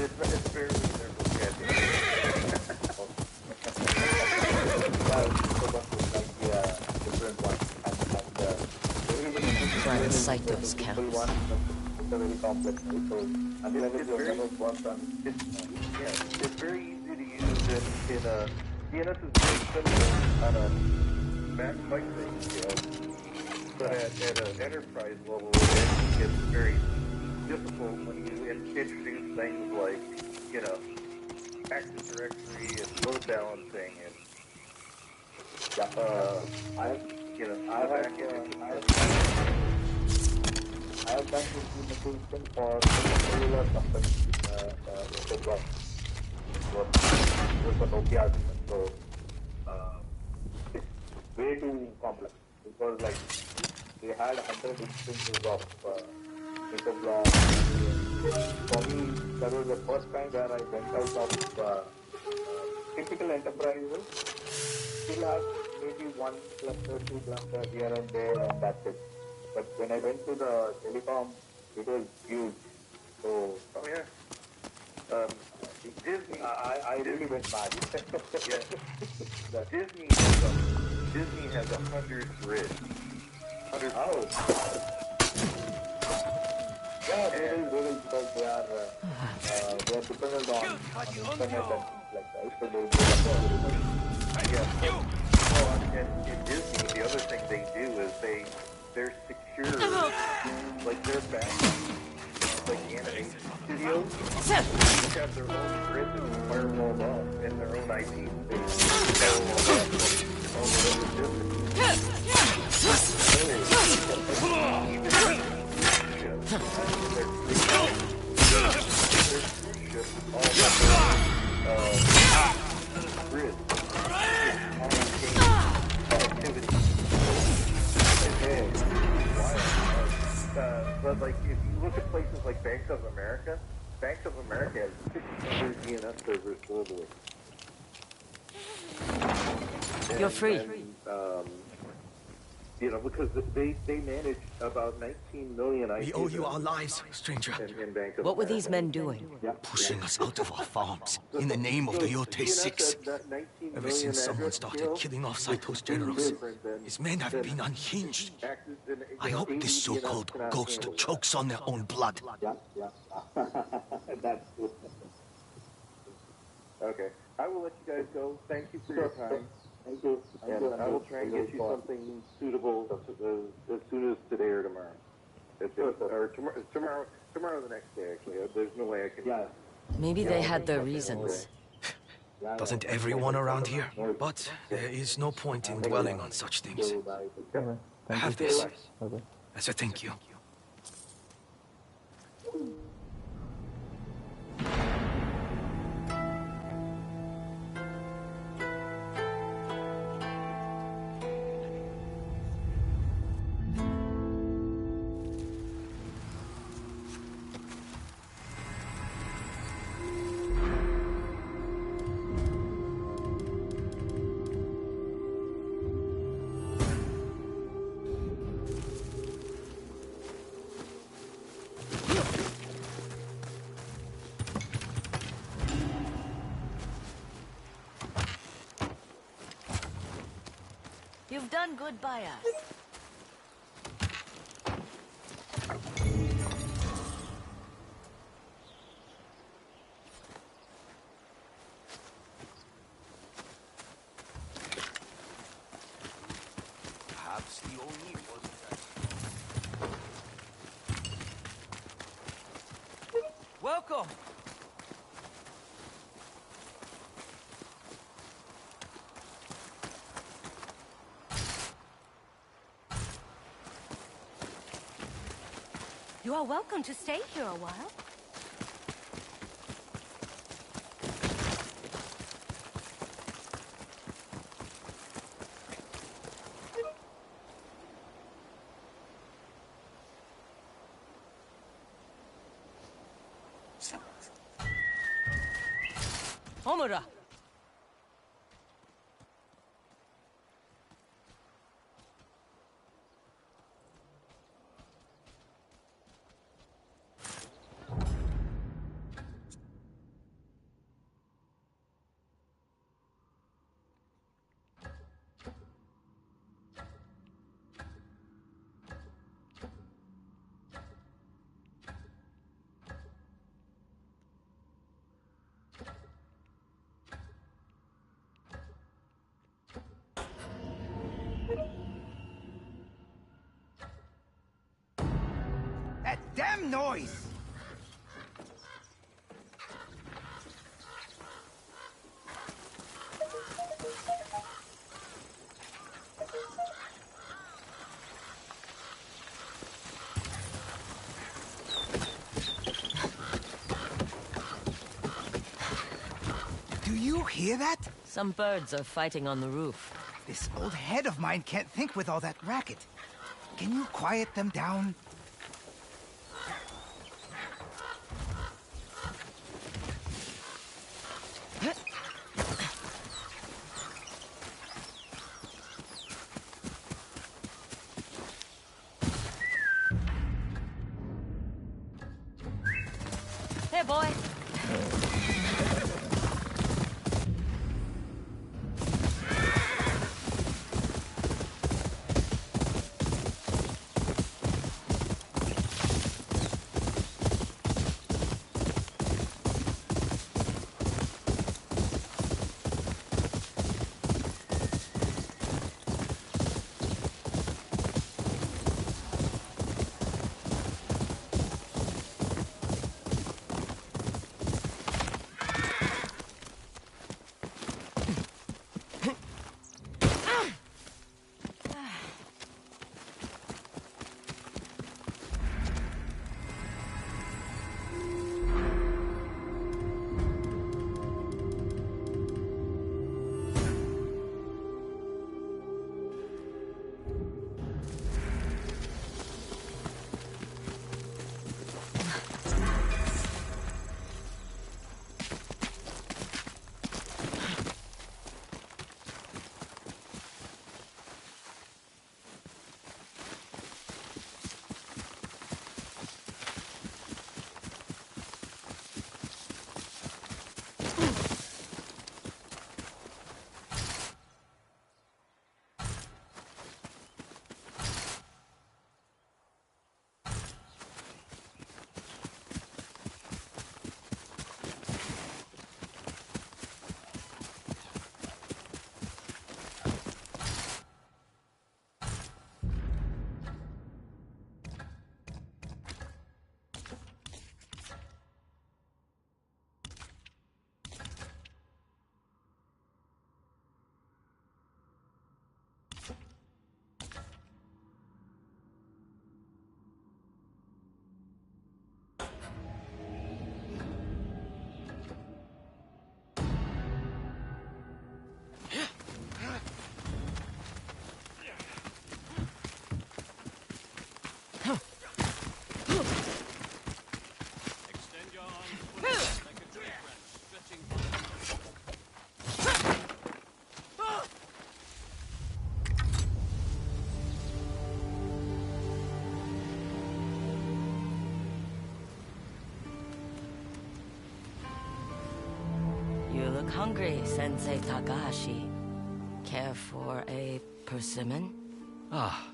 it's barely their vocabulary. Find Saito's counts. It's very easy to use in a DNS is very simple on a Mac fight thing, but at an enterprise level, it gets very difficult when you introduce things like, Active Directory and load balancing and I have done implementation for cellular company with an OPR system. So it's way too complex because they had 100 instances of Interblock. For me, that was the first time where I went out of typical enterprises. Still have maybe 1 cluster, 2 cluster here and there, and that's it. But when I went to the telecom, it was huge. So, Disney. I really went mad. Disney has 100 grids. 100. Oh. Yeah, they will because they are dependent on internet and things like that. So they And in Disney, the other thing they do is they're secure, like their back, like animation. deals, look at their own grids and firewalled off in their own IT space. But like, if you look at places like Bank of America has 600 DNS servers globally. You're free. You know, because they manage about 19 million IP. We owe you our lives, stranger. In Bank of What were America. these men doing? Pushing us out of our farms in the name of the Yõtei 6. Ever since someone started killing off Saito's generals, his men have been unhinged. I hope this so-called ghost chokes on their own blood. That's okay. I will let you guys go. Thank you for your time. Thank you. And I will try and get you something suitable as soon as today or tomorrow. Or tomorrow the next day, actually. There's no way I can... Yeah. Maybe they had their reasons. Doesn't everyone around here? But there is no point in dwelling on such things. Have this as a thank you. You've done good by us. Perhaps the only wasn't that. Welcome. You are welcome to stay here a while. Homura! That damn noise! Do you hear that? Some birds are fighting on the roof. This old head of mine can't think with all that racket. Can you quiet them down? Hey, boy. hungry, Sensei Takahashi. Care for a persimmon? Ah,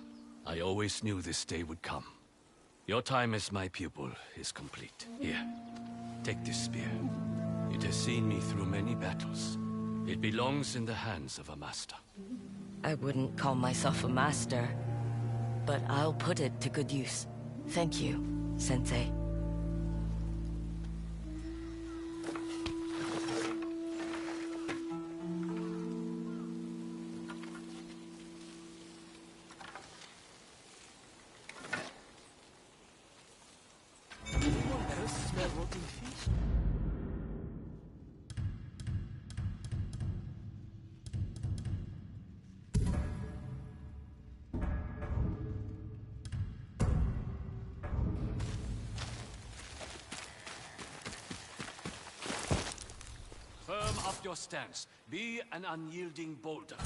I always knew this day would come. Your time as my pupil is complete. Here, take this spear. It has seen me through many battles. It belongs in the hands of a master. I wouldn't call myself a master, but I'll put it to good use. Thank you, Sensei. Firm up your stance. Be an unyielding boulder.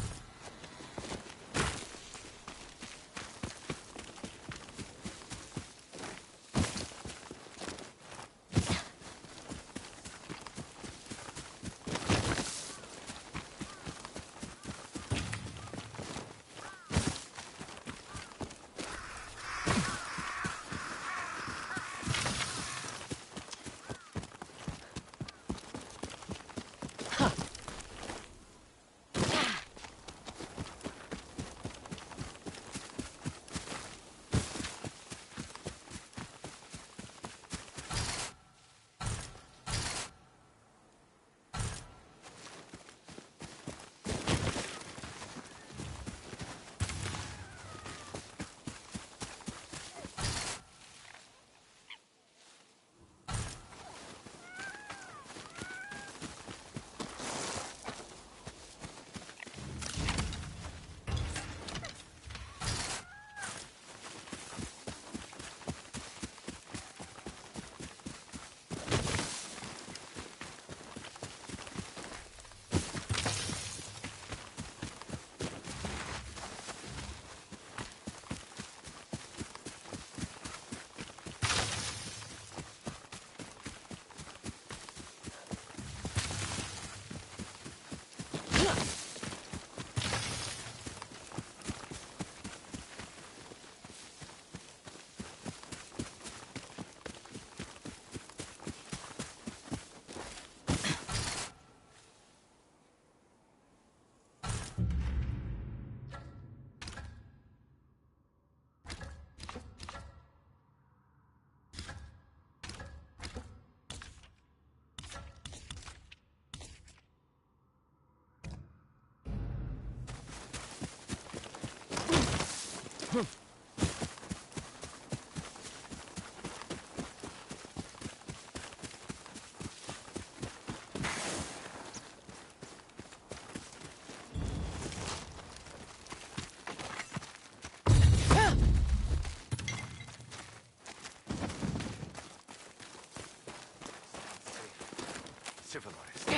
Civilized.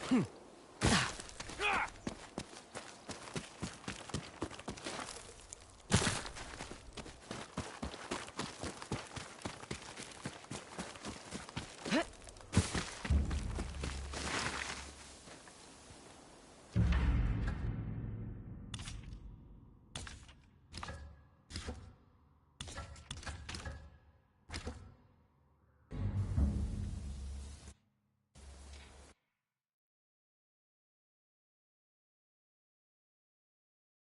Hmm.